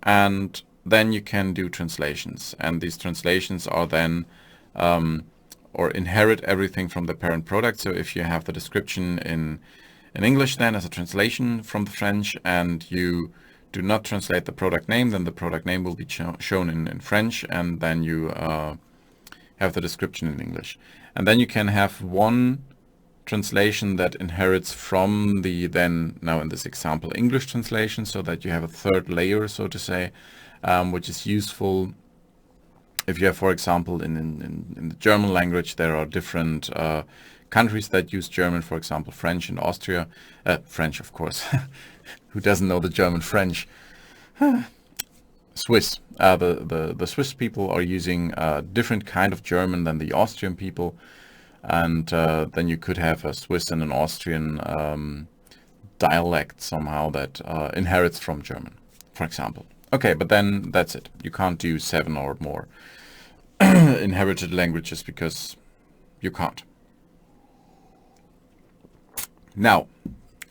And then you can do translations. And these translations are then, or inherit everything from the parent product. So if you have the description in English then as a translation from the French, and you do not translate the product name, then the product name will be shown in French, and then you have the description in English. And then you can have one translation that inherits from the, then now in this example, English translation, so that you have a third layer, so to say, which is useful if you have, for example, in the German language, there are different countries that use German, for example, French and Austria. French, of course. Who doesn't know the German French? Swiss. The Swiss people are using a different kind of German than the Austrian people. And then you could have a Swiss and an Austrian dialect somehow that inherits from German, for example. Okay, but then that's it. You can't do 7 or more inherited languages because you can't. Now,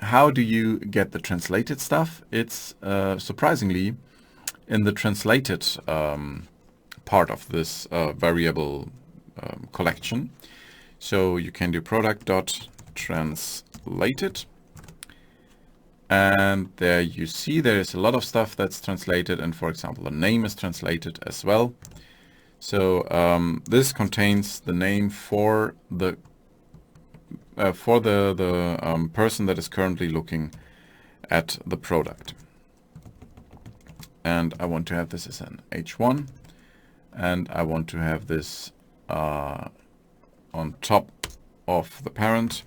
how do you get the translated stuff? It's surprisingly in the translated part of this variable collection. So you can do product.translated. And there you see there is a lot of stuff that's translated, and for example the name is translated as well. So this contains the name for the person that is currently looking at the product. And I want to have this as an H1, and I want to have this on top of the parent.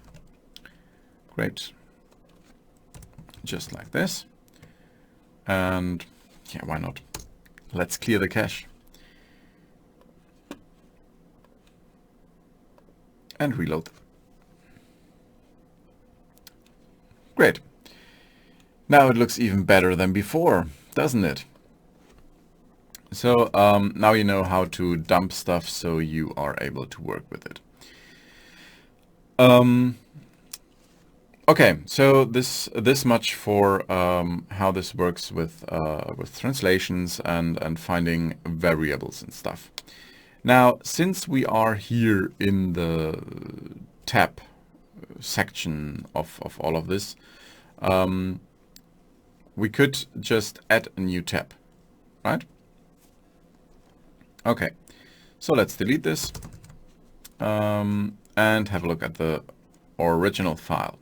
Great. Just like this. And yeah, why not? Let's clear the cache. and reload. Great. Now it looks even better than before, doesn't it? So now you know how to dump stuff so you are able to work with it. Okay, so this much for how this works with translations and finding variables and stuff. Now, since we are here in the tab section of all of this, we could just add a new tab, right? Okay, so let's delete this and have a look at the original file.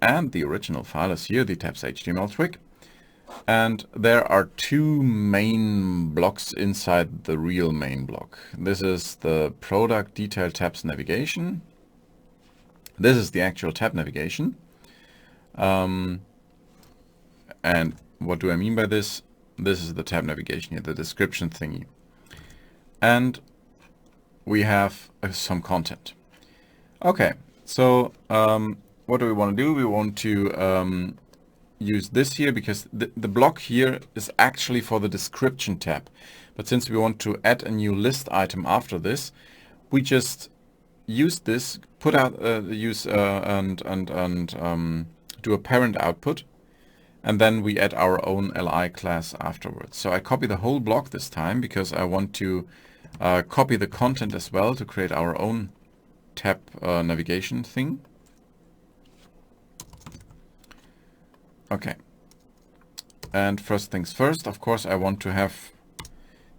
And the original file is here, the tabs.html twig. And there are two main blocks inside the real main block. This is the product detail tabs navigation. This is the actual tab navigation. And what do I mean by this? This is the tab navigation here, the description thingy. And we have some content. Okay, so what do we want to do? We want to use this here because the block here is actually for the description tab. But since we want to add a new list item after this, we just use this, put out do a parent output, and then we add our own li class afterwards. So I copy the whole block this time because I want to copy the content as well to create our own tab navigation thing. Okay. And first things first, of course, I want to have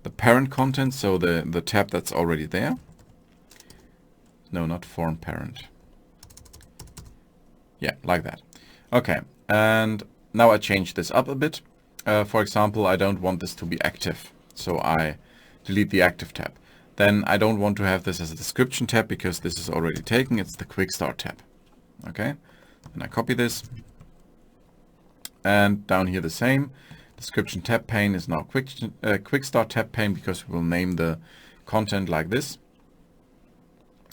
the parent content, so the tab that's already there. No, not form parent. Yeah, like that. Okay, and now I change this up a bit. For example, I don't want this to be active, so I delete the active tab. Then I don't want to have this as a description tab because this is already taken. It's the Quickstart tab. Okay, and I copy this. And down here the same. Description tab pane is now Quickstart tab pane because we will name the content like this.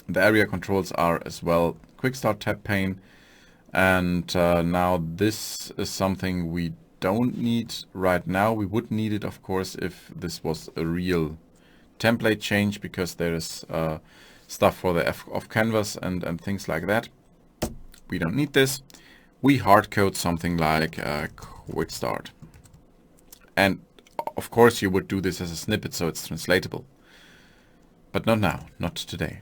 The area controls are as well Quickstart tab pane. And now this is something we don't need right now. We would need it, of course, if this was a real template change, because there is stuff for the off canvas and things like that. We don't need this. We hard code something like Quickstart. And of course you would do this as a snippet so it's translatable. But not now, not today.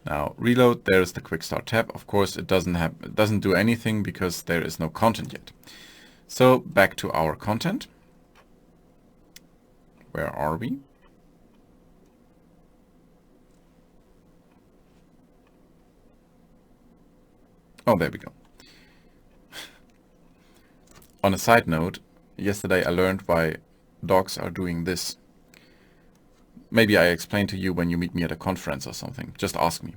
Now reload, there's the Quickstart tab. Of course it doesn't do anything because there is no content yet. So back to our content. Where are we? Oh, there we go. On a side note, yesterday I learned why dogs are doing this. Maybe I explain to you when you meet me at a conference or something. Just ask me.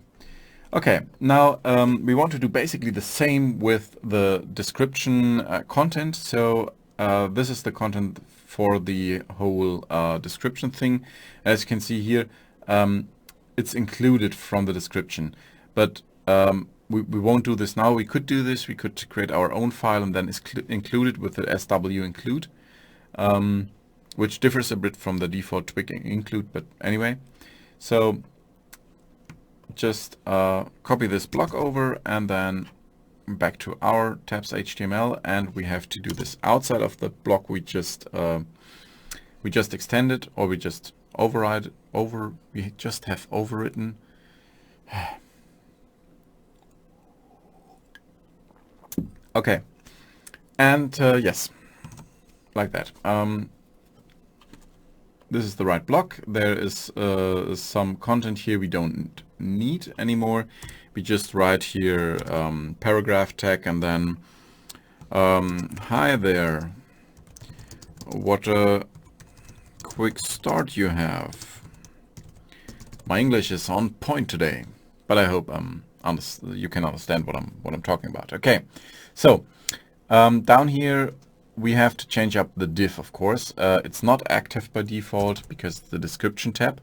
Okay, now we want to do basically the same with the description content. So this is the content for the whole description thing. As you can see here, it's included from the description. But we won't do this now. We could do this. We could create our own file and then include it with the SW include, which differs a bit from the default twig include. But anyway, so just copy this block over and then back to our tabs HTML, and we have to do this outside of the block we just extended, or we just we just have overwritten. Okay, and yes, like that. This is the right block. There is some content here we don't need anymore. We just write here paragraph tag and then hi there, what a quick start you have. My English is on point today, but I hope you can understand what I'm talking about. Okay, so down here we have to change up the div, of course. It's not active by default because it's the description tab.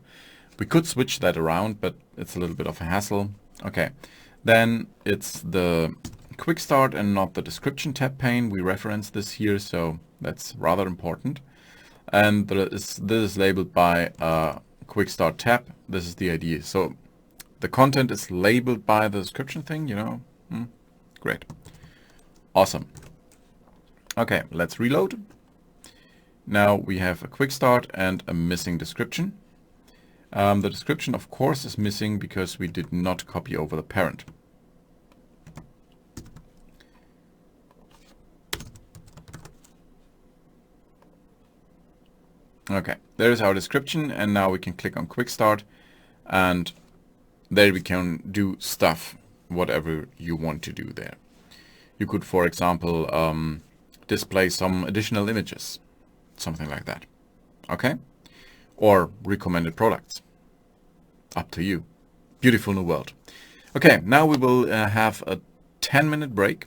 We could switch that around, but it's a little bit of a hassle. Okay, then it's the Quickstart and not the description tab pane. We reference this here, so that's rather important. And this is labeled by Quickstart tab. This is the idea. So the content is labeled by the description thing, you know. Great. Awesome. Okay, let's reload. Now we have a quick start and a missing description. The description, of course, is missing because we did not copy over the parent. Okay, there's our description, and now we can click on quick start, and there we can do stuff, whatever you want to do there. You could, for example, display some additional images, something like that. Okay? Or recommended products. Up to you. Beautiful new world. Okay, now we will have a 10-minute break,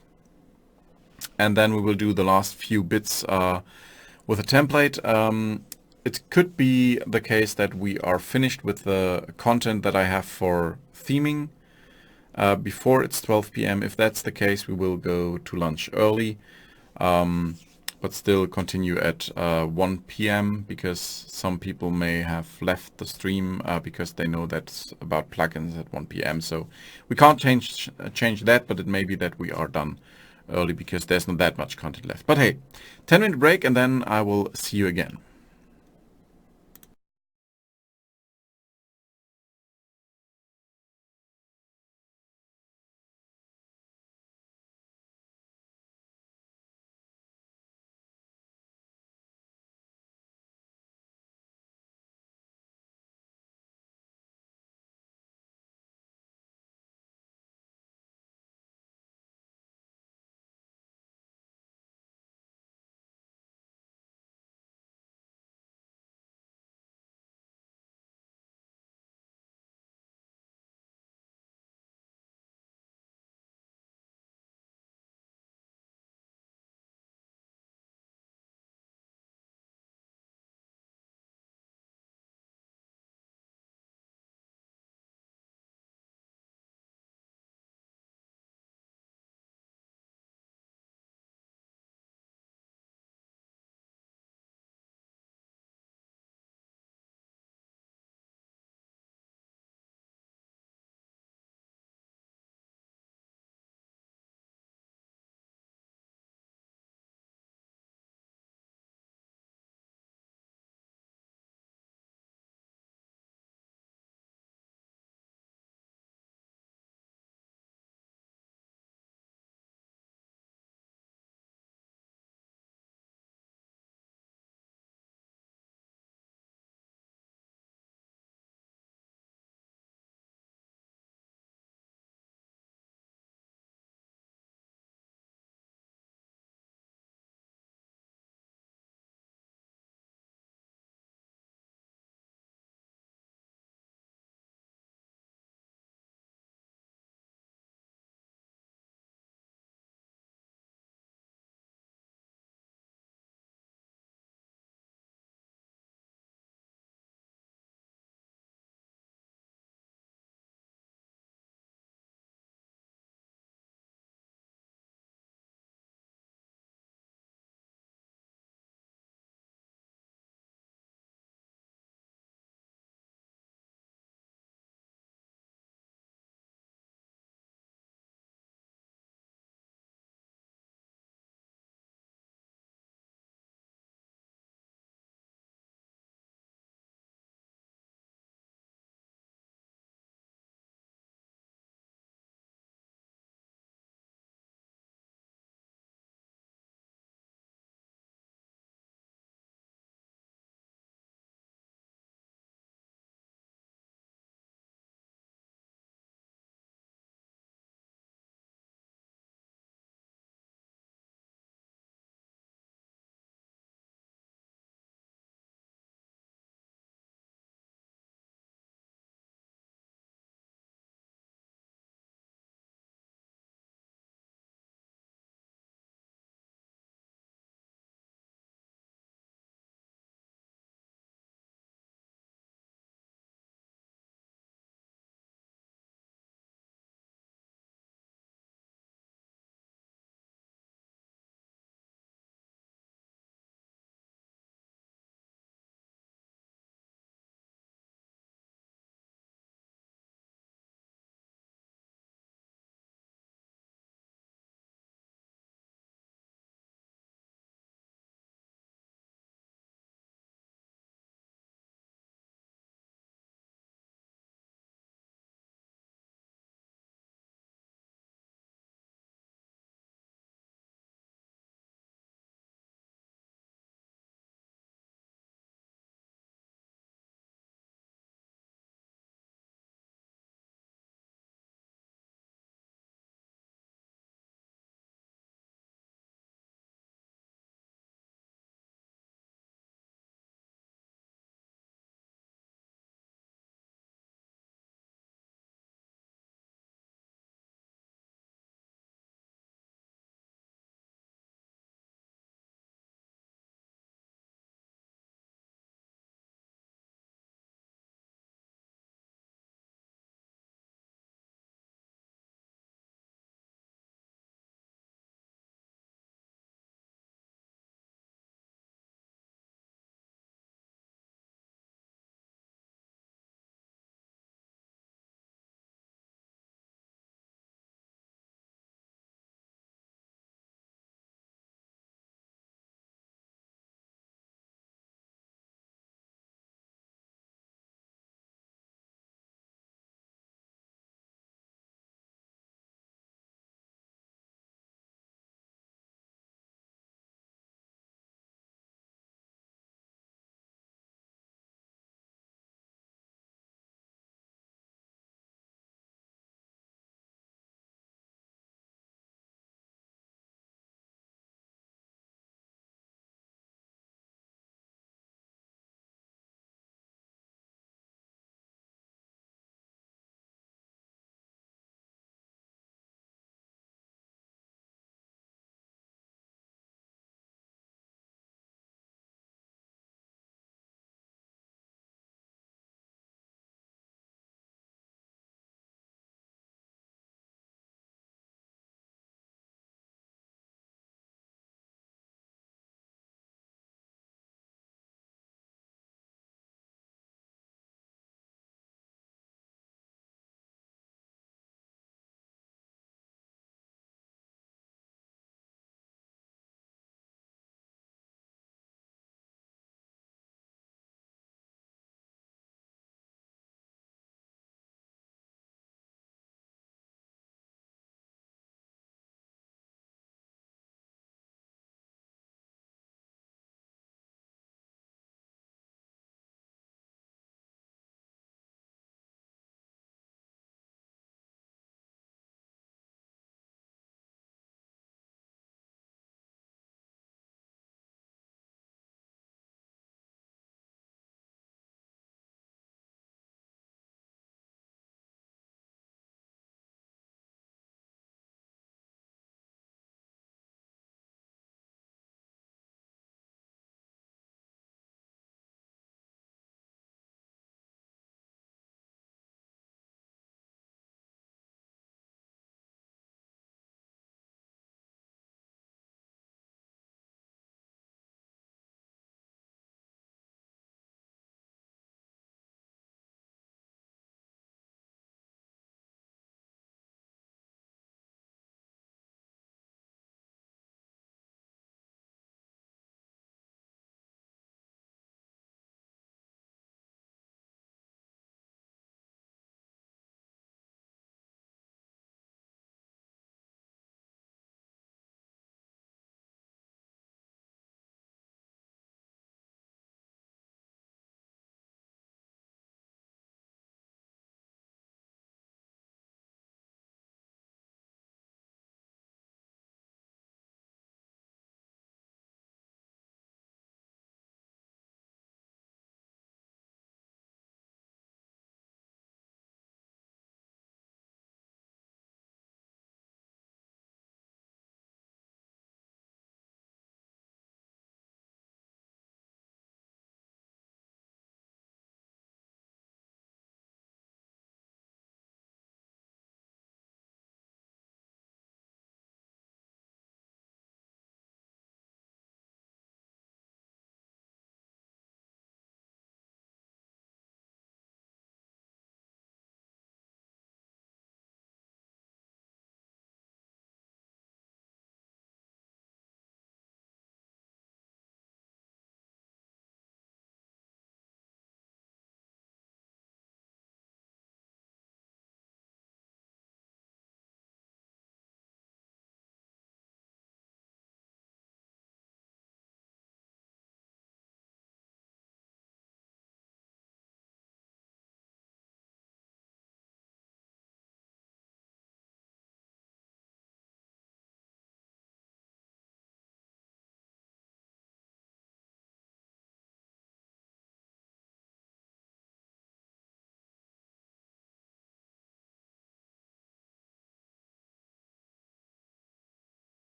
and then we will do the last few bits with a template. It could be the case that we are finished with the content that I have for theming before it's 12 p.m. If that's the case, we will go to lunch early, but still continue at 1 p.m. because some people may have left the stream because they know that's about plugins at 1 p.m. So we can't change that, but it may be that we are done early because there's not that much content left. But hey, 10-minute break, and then I will see you again.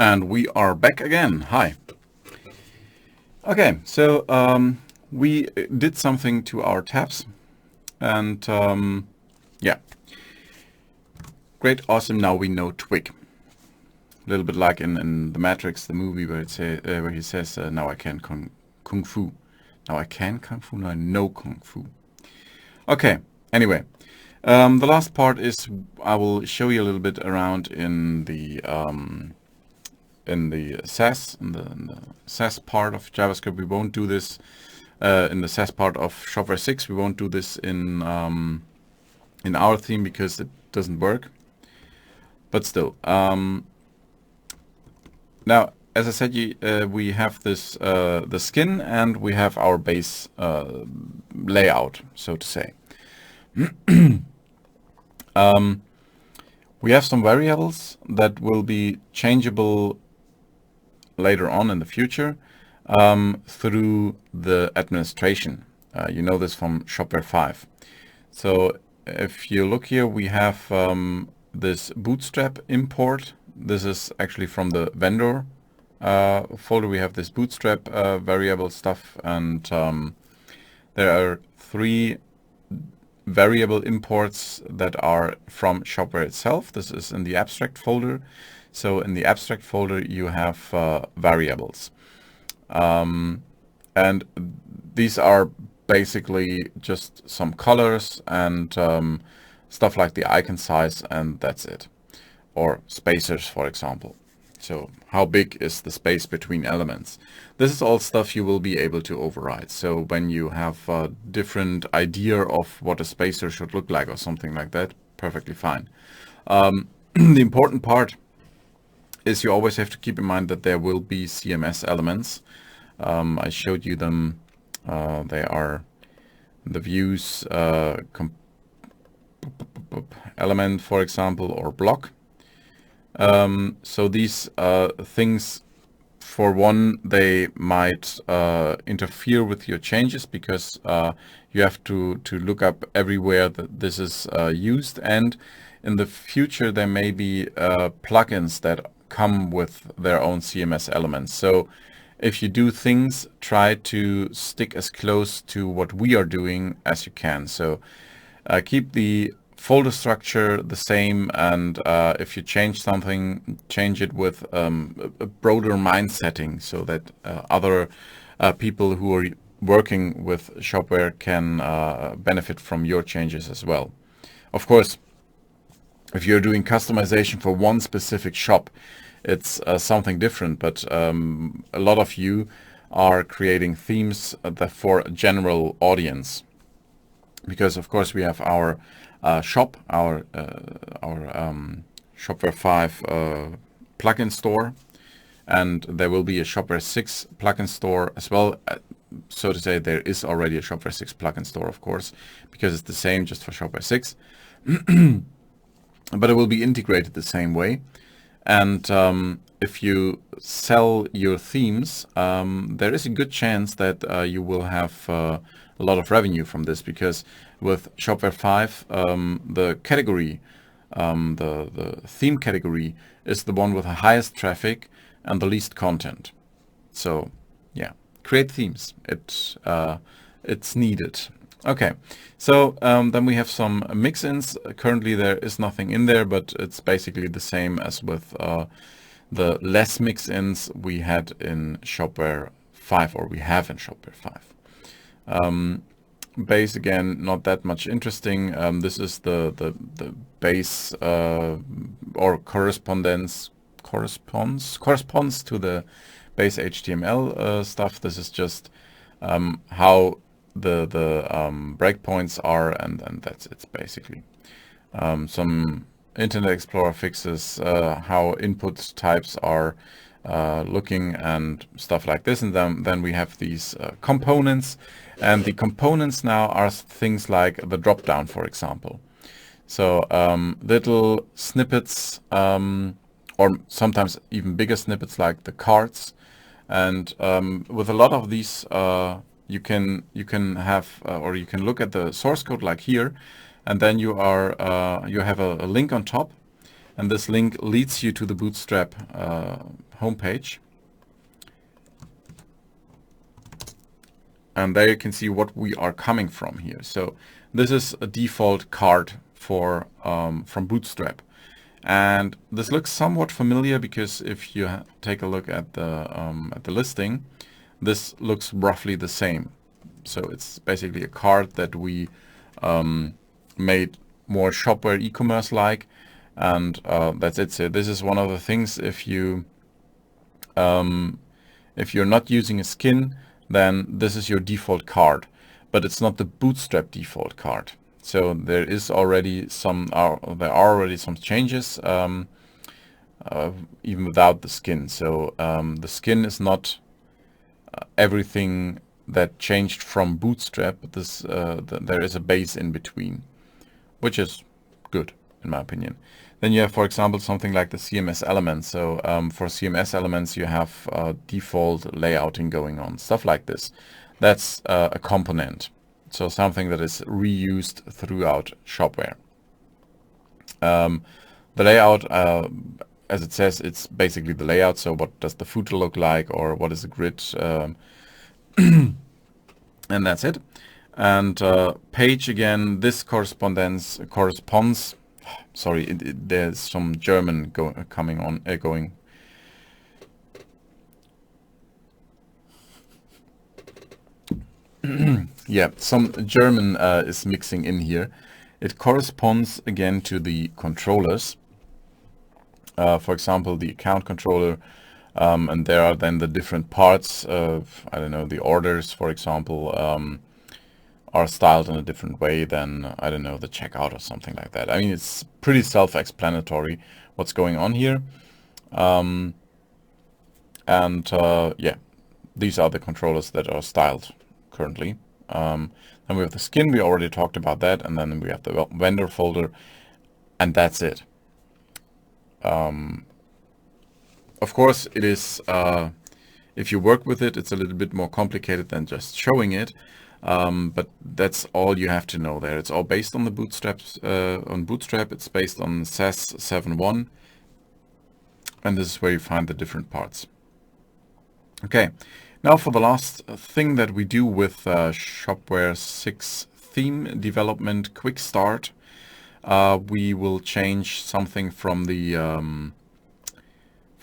And we are back again. Hi. Okay, so we did something to our tabs, and yeah, great, awesome. Now we know twig. A little bit like in the Matrix, the movie, where where he says, "Now I can kung fu. Now I can kung fu. Now I know kung fu." Okay. Anyway, the last part is I will show you a little bit around in the CEST, in the CEST part of JavaScript. We won't do this in the CEST part of Shopware 6. We won't do this in our theme because it doesn't work. But still, now as I said, we have this the skin, and we have our base layout, so to say. We have some variables that will be changeable later on in the future through the administration. You know this from Shopware 5. So if you look here, we have this bootstrap import. This is actually from the vendor folder. We have this bootstrap variable stuff, and there are 3 variable imports that are from Shopware itself. This is in the abstract folder. So in the abstract folder, you have variables. And these are basically just some colors and stuff like the icon size, and that's it. Or spacers, for example. So how big is the space between elements? This is all stuff you will be able to override. So when you have a different idea of what a spacer should look like or something like that, perfectly fine. The important part is you always have to keep in mind that there will be CMS elements. I showed you them. They are the views element, for example, or block. So these things, for one, they might interfere with your changes because you have to look up everywhere that this is used, and in the future there may be plugins that come with their own CMS elements. So if you do things, try to stick as close to what we are doing as you can. So keep the folder structure the same, and if you change something, change it with a broader mind setting, so that other people who are working with Shopware can benefit from your changes as well. Of course, if you're doing customization for one specific shop, it's something different, but a lot of you are creating themes for a general audience, because of course we have our shop, our Shopware 5 plugin store, and there will be a Shopware 6 plugin store as well. So to say, there is already a Shopware 6 plugin store, of course, because it's the same just for Shopware 6. But it will be integrated the same way. And if you sell your themes, there is a good chance that you will have a lot of revenue from this, because with Shopware 5, the category, the theme category, is the one with the highest traffic and the least content. So yeah, create themes. It's needed. Okay, so then we have some mix-ins. Currently there is nothing in there, but it's basically the same as with the less mix-ins we had in Shopware 5, or we have in Shopware 5. Base, again, not that much interesting. This is the base or corresponds to the base HTML stuff. This is just how the breakpoints are, and that's it basically. Some Internet Explorer fixes, how input types are looking and stuff like this, and then we have these components, and the components now are things like the drop down, for example. So little snippets, or sometimes even bigger snippets, like the cards, and with a lot of these you can have or you can look at the source code like here, and then you have a link on top, and this link leads you to the Bootstrap homepage. And there you can see what we are coming from here. So this is a default card for from Bootstrap. And this looks somewhat familiar because if you take a look at the listing, this looks roughly the same. So it's basically a card that we made more shopware e-commerce like, and that's it. So this is one of the things, if you're not using a skin, then this is your default card, but it's not the Bootstrap default card. So there is already there are already some changes even without the skin. So the skin is not everything that changed from Bootstrap, but there is a base in between, which is good in my opinion. Then you have, for example, something like the CMS elements. So for CMS elements, you have default layouting going on, stuff like this. That's a component. So something that is reused throughout Shopware. The layout, as it says, it's basically the layout. So what does the footer look like, or what is the grid? And that's it. And page, again, this corresponds. Sorry, there's some German going. Yeah, some German is mixing in here. It corresponds again to the controllers. For example, the account controller, and there are then the different parts of, I don't know, the orders, for example, are styled in a different way than, I don't know, the checkout or something like that. I mean, it's pretty self-explanatory what's going on here. Yeah, these are the controllers that are styled currently. Then we have the skin, we already talked about that, and then we have the vendor folder, and that's it. Of course, it is, if you work with it, it's a little bit more complicated than just showing it. But that's all you have to know there. It's all based on the Bootstrap. It's based on CEST 7.1, and this is where you find the different parts. Okay, now for the last thing that we do with Shopware 6 theme development, Quickstart, we will change something from the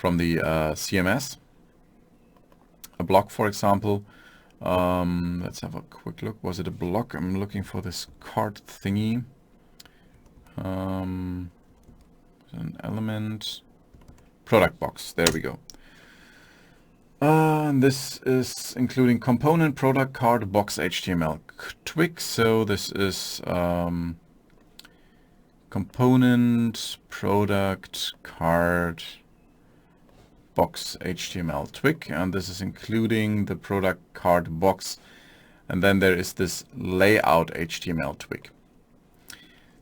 CMS, a block, for example. Let's have a quick look. Was it a block? I'm looking for this card thingy. An element, product box. There we go. This is including component, product, card, box, HTML, twig. So this is component, product, card, box, HTML, twig, and this is including the product, card, box, and then there is this layout HTML twig.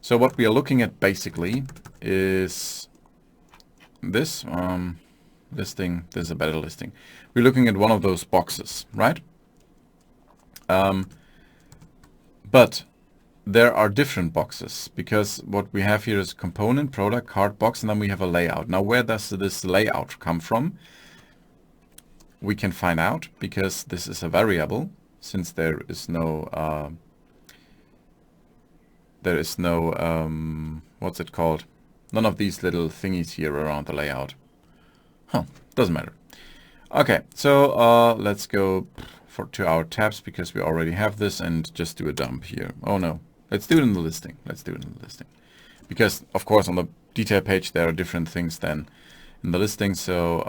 So what we are looking at basically is this listing. This is a better listing. We're looking at one of those boxes, right? But there are different boxes, because what we have here is component, product, card, box, and then we have a layout. Now, where does this layout come from? We can find out, because this is a variable, since there is no what's it called? None of these little thingies here around the layout. Doesn't matter. Okay, so let's go to our tabs, because we already have this, and just do a dump here. Oh no. Let's do it in the listing. Because, of course, on the detail page, there are different things than in the listing. So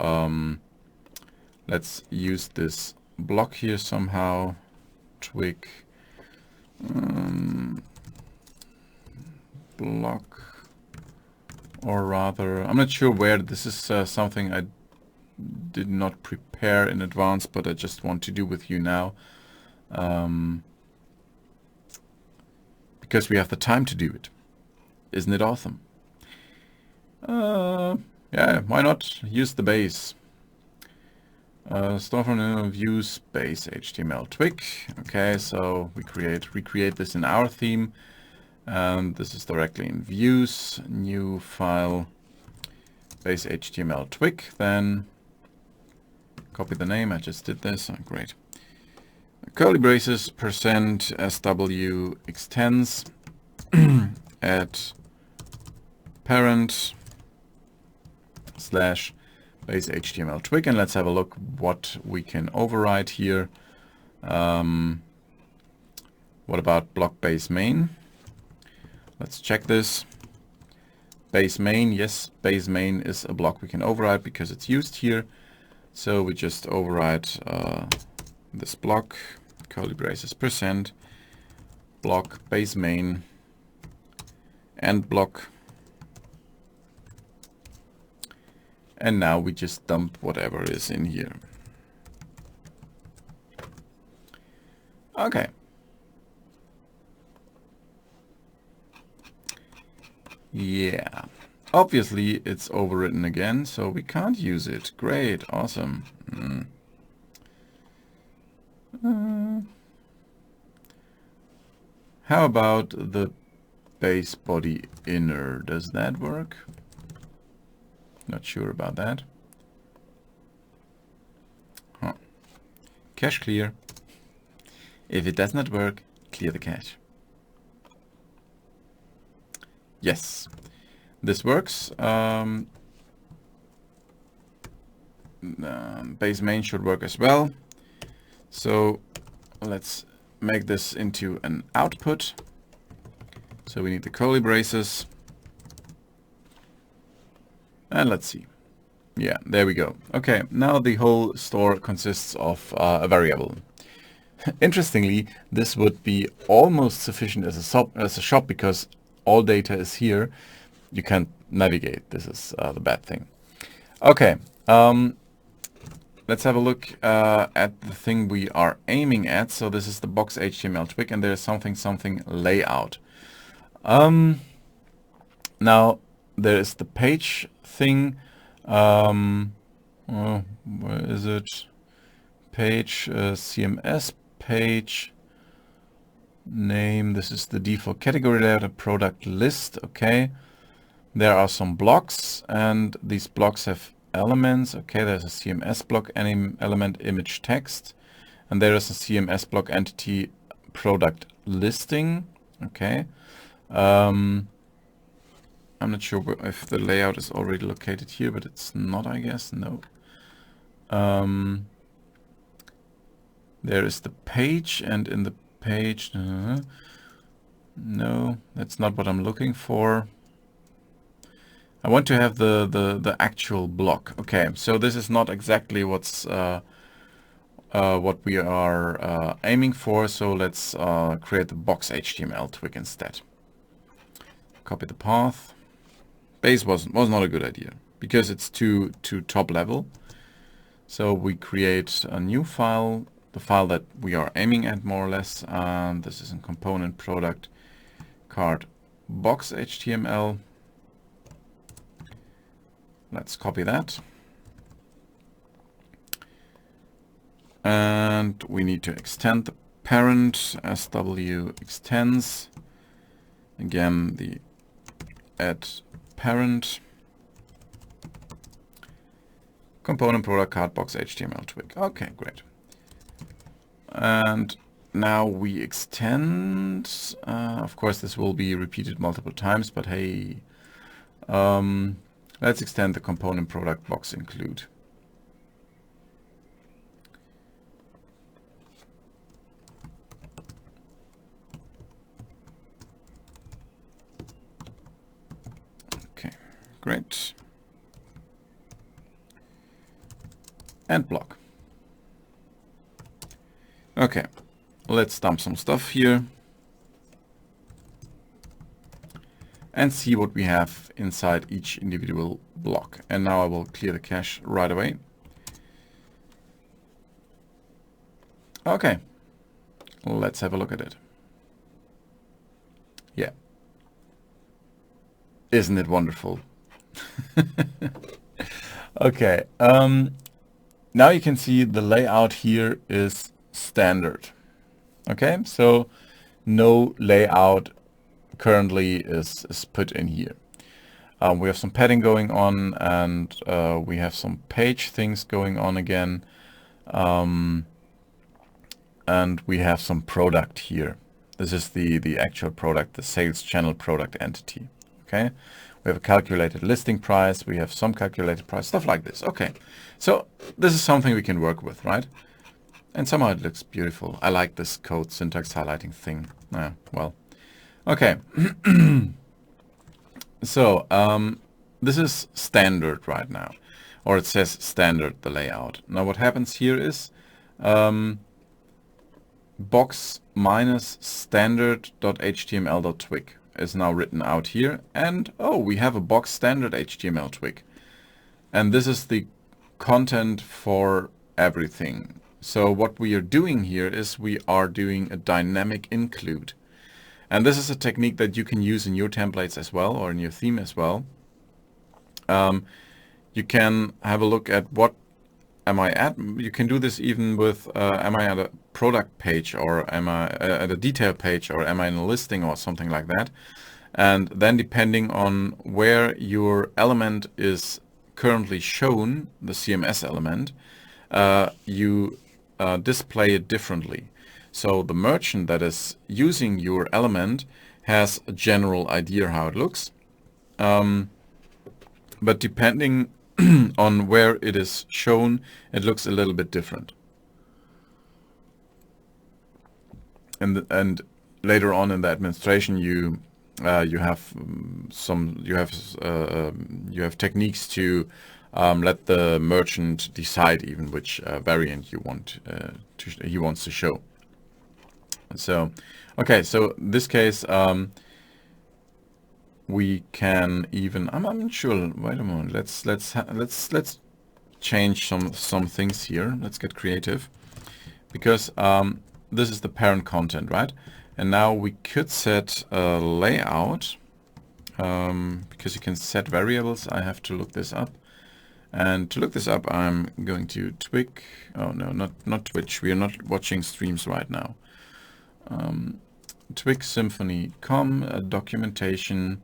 let's use this block here somehow. Twig. Block. Or rather, I'm not sure where. This is something I did not prepare in advance, but I just want to do with you now. Because we have the time to do it. Isn't it awesome? Yeah, why not use the base? Storefront views base HTML twig. Okay, so we recreate this in our theme, and this is directly in views, new file, base HTML twig, then copy the name. I just did this. Oh, great. Curly braces %sw extends at parent slash base HTML twig, and let's have a look what we can override here. What about block base main? Let's check this. Base main, yes, base main is a block we can override because it's used here. So we just override this block, curly braces %block base main and block. And now we just dump whatever is in here. Okay. Yeah. Obviously it's overwritten again, so we can't use it. Great, awesome. How about the base body inner? Does that work? Not sure about that. Huh. Cache clear. If it does not work, clear the cache. Yes, this works. Base main should work as well. So let's make this into an output. So we need the curly braces. And let's see. Yeah, there we go. Okay, now the whole store consists of a variable. Interestingly, this would be almost sufficient as a shop because all data is here. You can't navigate. This is the bad thing. Okay, let's have a look at the thing we are aiming at. So this is the box HTML twig, and there's something layout. Now there is the page thing. Oh, where is it? Page CMS page name. This is the default category layout, a product list. Okay, there are some blocks, and these blocks have elements. Okay, there's a CMS block, any element, image, text, and there is a CMS block entity product listing. Okay, I'm not sure if the layout is already located here, but it's not, I guess. No. There is the page, and in the page, no, that's not what I'm looking for. I want to have the actual block. Okay, so this is not exactly what's what we are aiming for. So let's create the box HTML twig instead. Copy the path. Base was not a good idea because it's too top level. So we create a new file, the file that we are aiming at more or less. This is in component product card box HTML. Let's copy that. And we need to extend the parent SW extends. Again, the add parent component product card box HTML twig. Okay, great. And now we extend. Of course, this will be repeated multiple times, but hey, let's extend the component product box include. Okay, great. And block. Okay, let's dump some stuff here and see what we have inside each individual block. And now I will clear the cache right away. Okay, let's have a look at it. Yeah. Isn't it wonderful? Okay, now you can see the layout here is standard. Okay, so no layout currently is put in here. We have some padding going on, and we have some page things going on again. And we have some product here. This is the actual product, the sales channel product entity. Okay, we have a calculated listing price, we have some calculated price, stuff like this. Okay, so this is something we can work with, right? And somehow it looks beautiful. I like this code syntax highlighting thing. Well, okay. So this is standard right now, or it says standard, the layout. Now what happens here is box minus standard.html.twig is now written out here, and oh, we have a box standard HTML twig, and this is the content for everything. So what we are doing here is we are doing a dynamic include, and this is a technique that you can use in your templates as well, or in your theme as well. You can have a look at what am I at. You can do this even with am I at a product page, or am I at a detail page, or am I in a listing or something like that. And then depending on where your element is currently shown, the CMS element, you display it differently. So the merchant that is using your element has a general idea how it looks. But depending on where it is shown, it looks a little bit different. And later on in the administration, you have techniques to let the merchant decide even which variant he wants to show. So, okay, so in this case, we can even, I'm unsure. Wait a moment. Let's change some things here. Let's get creative, because this is the parent content, right? And now we could set a layout, because you can set variables. I have to look this up, and to look this up, I'm going to Twig. Oh no, not Twitch. We are not watching streams right now. Twig Symphony.com documentation.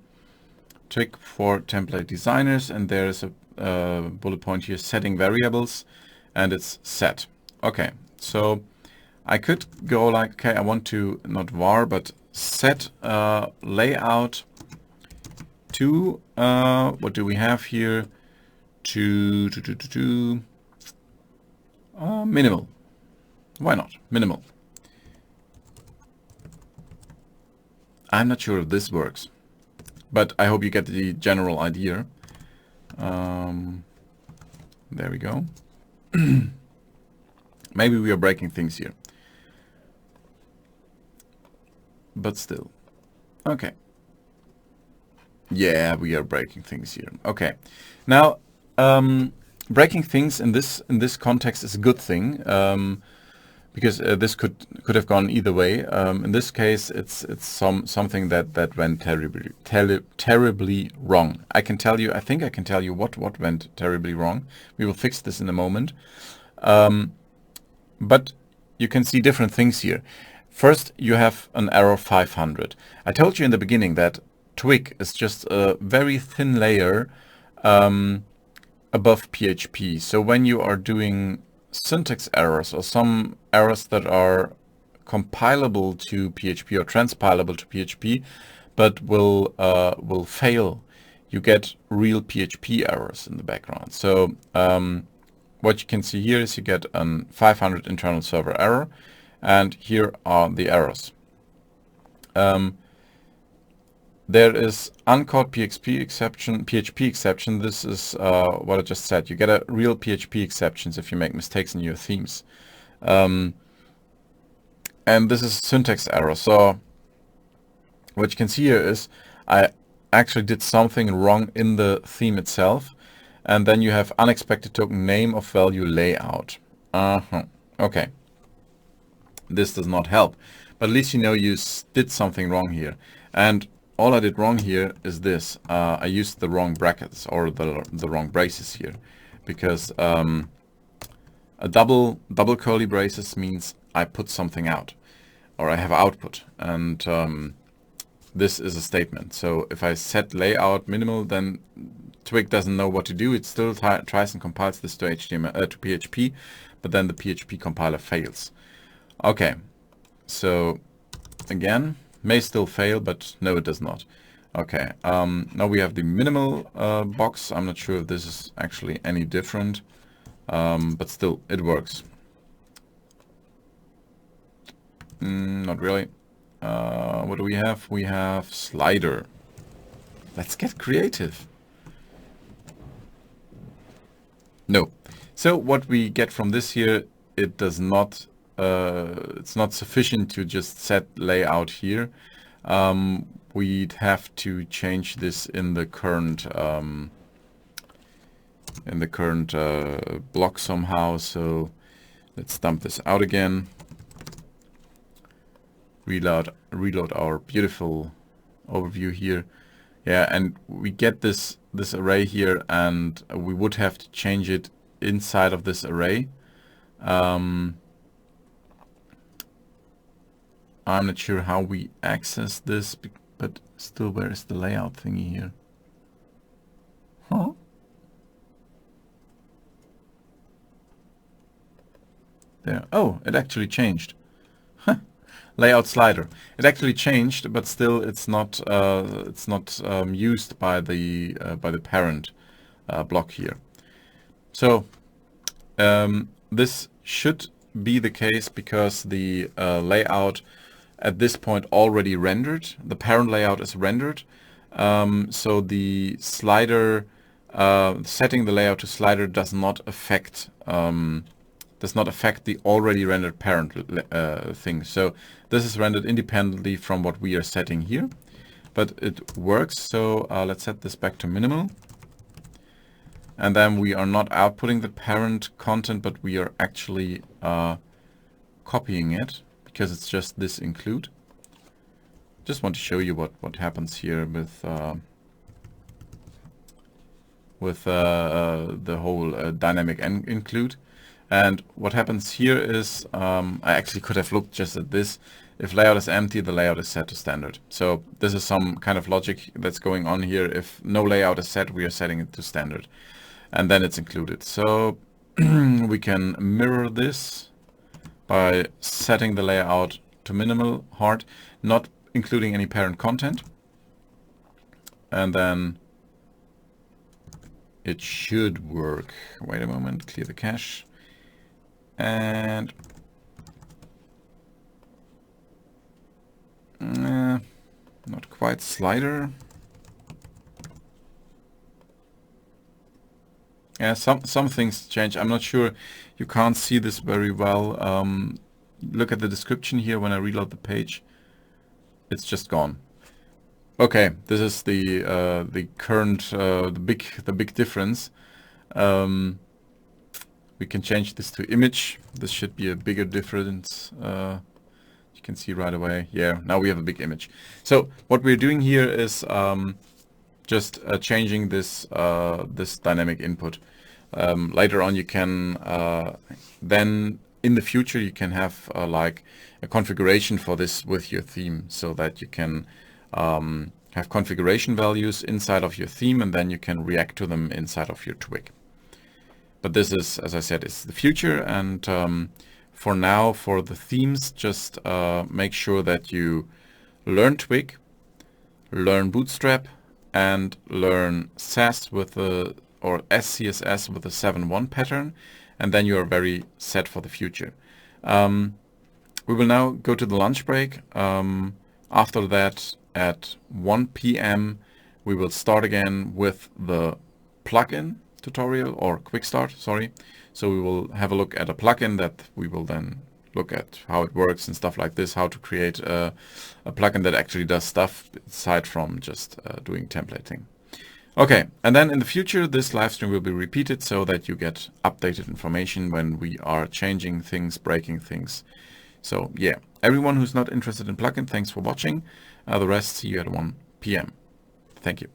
Twig for template designers, and there is a bullet point here, setting variables, and it's set. Okay, so I could go like, okay, I want to not var, but set layout to what do we have here? To minimal. Why not minimal? I'm not sure if this works, but I hope you get the general idea. There we go. Maybe we are breaking things here, but still. Okay. Yeah, we are breaking things here. Okay. Now, breaking things in this context is a good thing, because this could have gone either way. In this case, it's something that went terribly wrong. I think I can tell you what went terribly wrong. We will fix this in a moment. But you can see different things here. First, you have an error 500. I told you in the beginning that Twig is just a very thin layer above PHP. So when you are doing syntax errors, or some errors that are compilable to PHP or transpilable to PHP, but will fail, you get real PHP errors in the background. So what you can see here is you get a 500 internal server error, and here are the errors. There is uncaught PHP exception. This is what I just said. You get a real PHP exceptions if you make mistakes in your themes. And this is syntax error. So what you can see here is I actually did something wrong in the theme itself. And then you have unexpected token name of value layout. Okay. This does not help. But at least you know you did something wrong here. And all I did wrong here is this. I used the wrong brackets, or the wrong braces here, because a double curly braces means I put something out, or I have output, and this is a statement. So if I set layout minimal, then Twig doesn't know what to do. It still tries and compiles this to HTML to PHP, but then the PHP compiler fails. Okay, so again, may still fail, but no, it does not. Okay, now we have the minimal box. I'm not sure if this is actually any different, but still, it works. Not really. What do we have? We have slider. Let's get creative. No. So what we get from this here, it does not, it's not sufficient to just set layout here. We'd have to change this in the current block somehow. So let's dump this out again. Reload our beautiful overview here. Yeah, and we get this array here, and we would have to change it inside of this array. I'm not sure how we access this, but still, where is the layout thingy here? Huh? There. Oh, it actually changed. Layout slider. It actually changed, but still, it's not used by the parent block here. So this should be the case because the layout at this point already rendered. The parent layout is rendered. So the slider setting the layout to slider does not affect the already rendered parent thing. So this is rendered independently from what we are setting here, but it works. So let's set this back to minimal. And then we are not outputting the parent content, but we are actually copying it because it's just this include. Just want to show you what happens here with the whole dynamic include. And what happens here is, I actually could have looked just at this. If layout is empty, the layout is set to standard. So this is some kind of logic that's going on here. If no layout is set, we are setting it to standard. And then it's included. So we can mirror this by setting the layout to minimal hard, not including any parent content. And then it should work. Wait a moment, clear the cache. And not quite slider. Yeah, some things change. I'm not sure. You can't see this very well. Look at the description here. When I reload the page, it's just gone. Okay, this is the current the big difference. We can change this to image. This should be a bigger difference. You can see right away. Yeah, now we have a big image. So what we're doing here is just changing this this dynamic input. Later on, you can then in the future you can have like a configuration for this with your theme, so that you can have configuration values inside of your theme, and then you can react to them inside of your Twig. But this is, as I said, is the future, and for now, for the themes, just make sure that you learn Twig, learn Bootstrap, and learn CEST with the or SCSS with the 7.1 pattern, and then you are very set for the future. We will now go to the lunch break. After that, at 1 p.m., we will start again with the plugin tutorial, or Quickstart, sorry. So we will have a look at a plugin that we will then look at how it works and stuff like this, how to create a plugin that actually does stuff aside from just doing templating. Okay, and then in the future, this live stream will be repeated so that you get updated information when we are changing things, breaking things. So yeah, everyone who's not interested in plugin, thanks for watching. The rest, see you at 1 p.m. Thank you.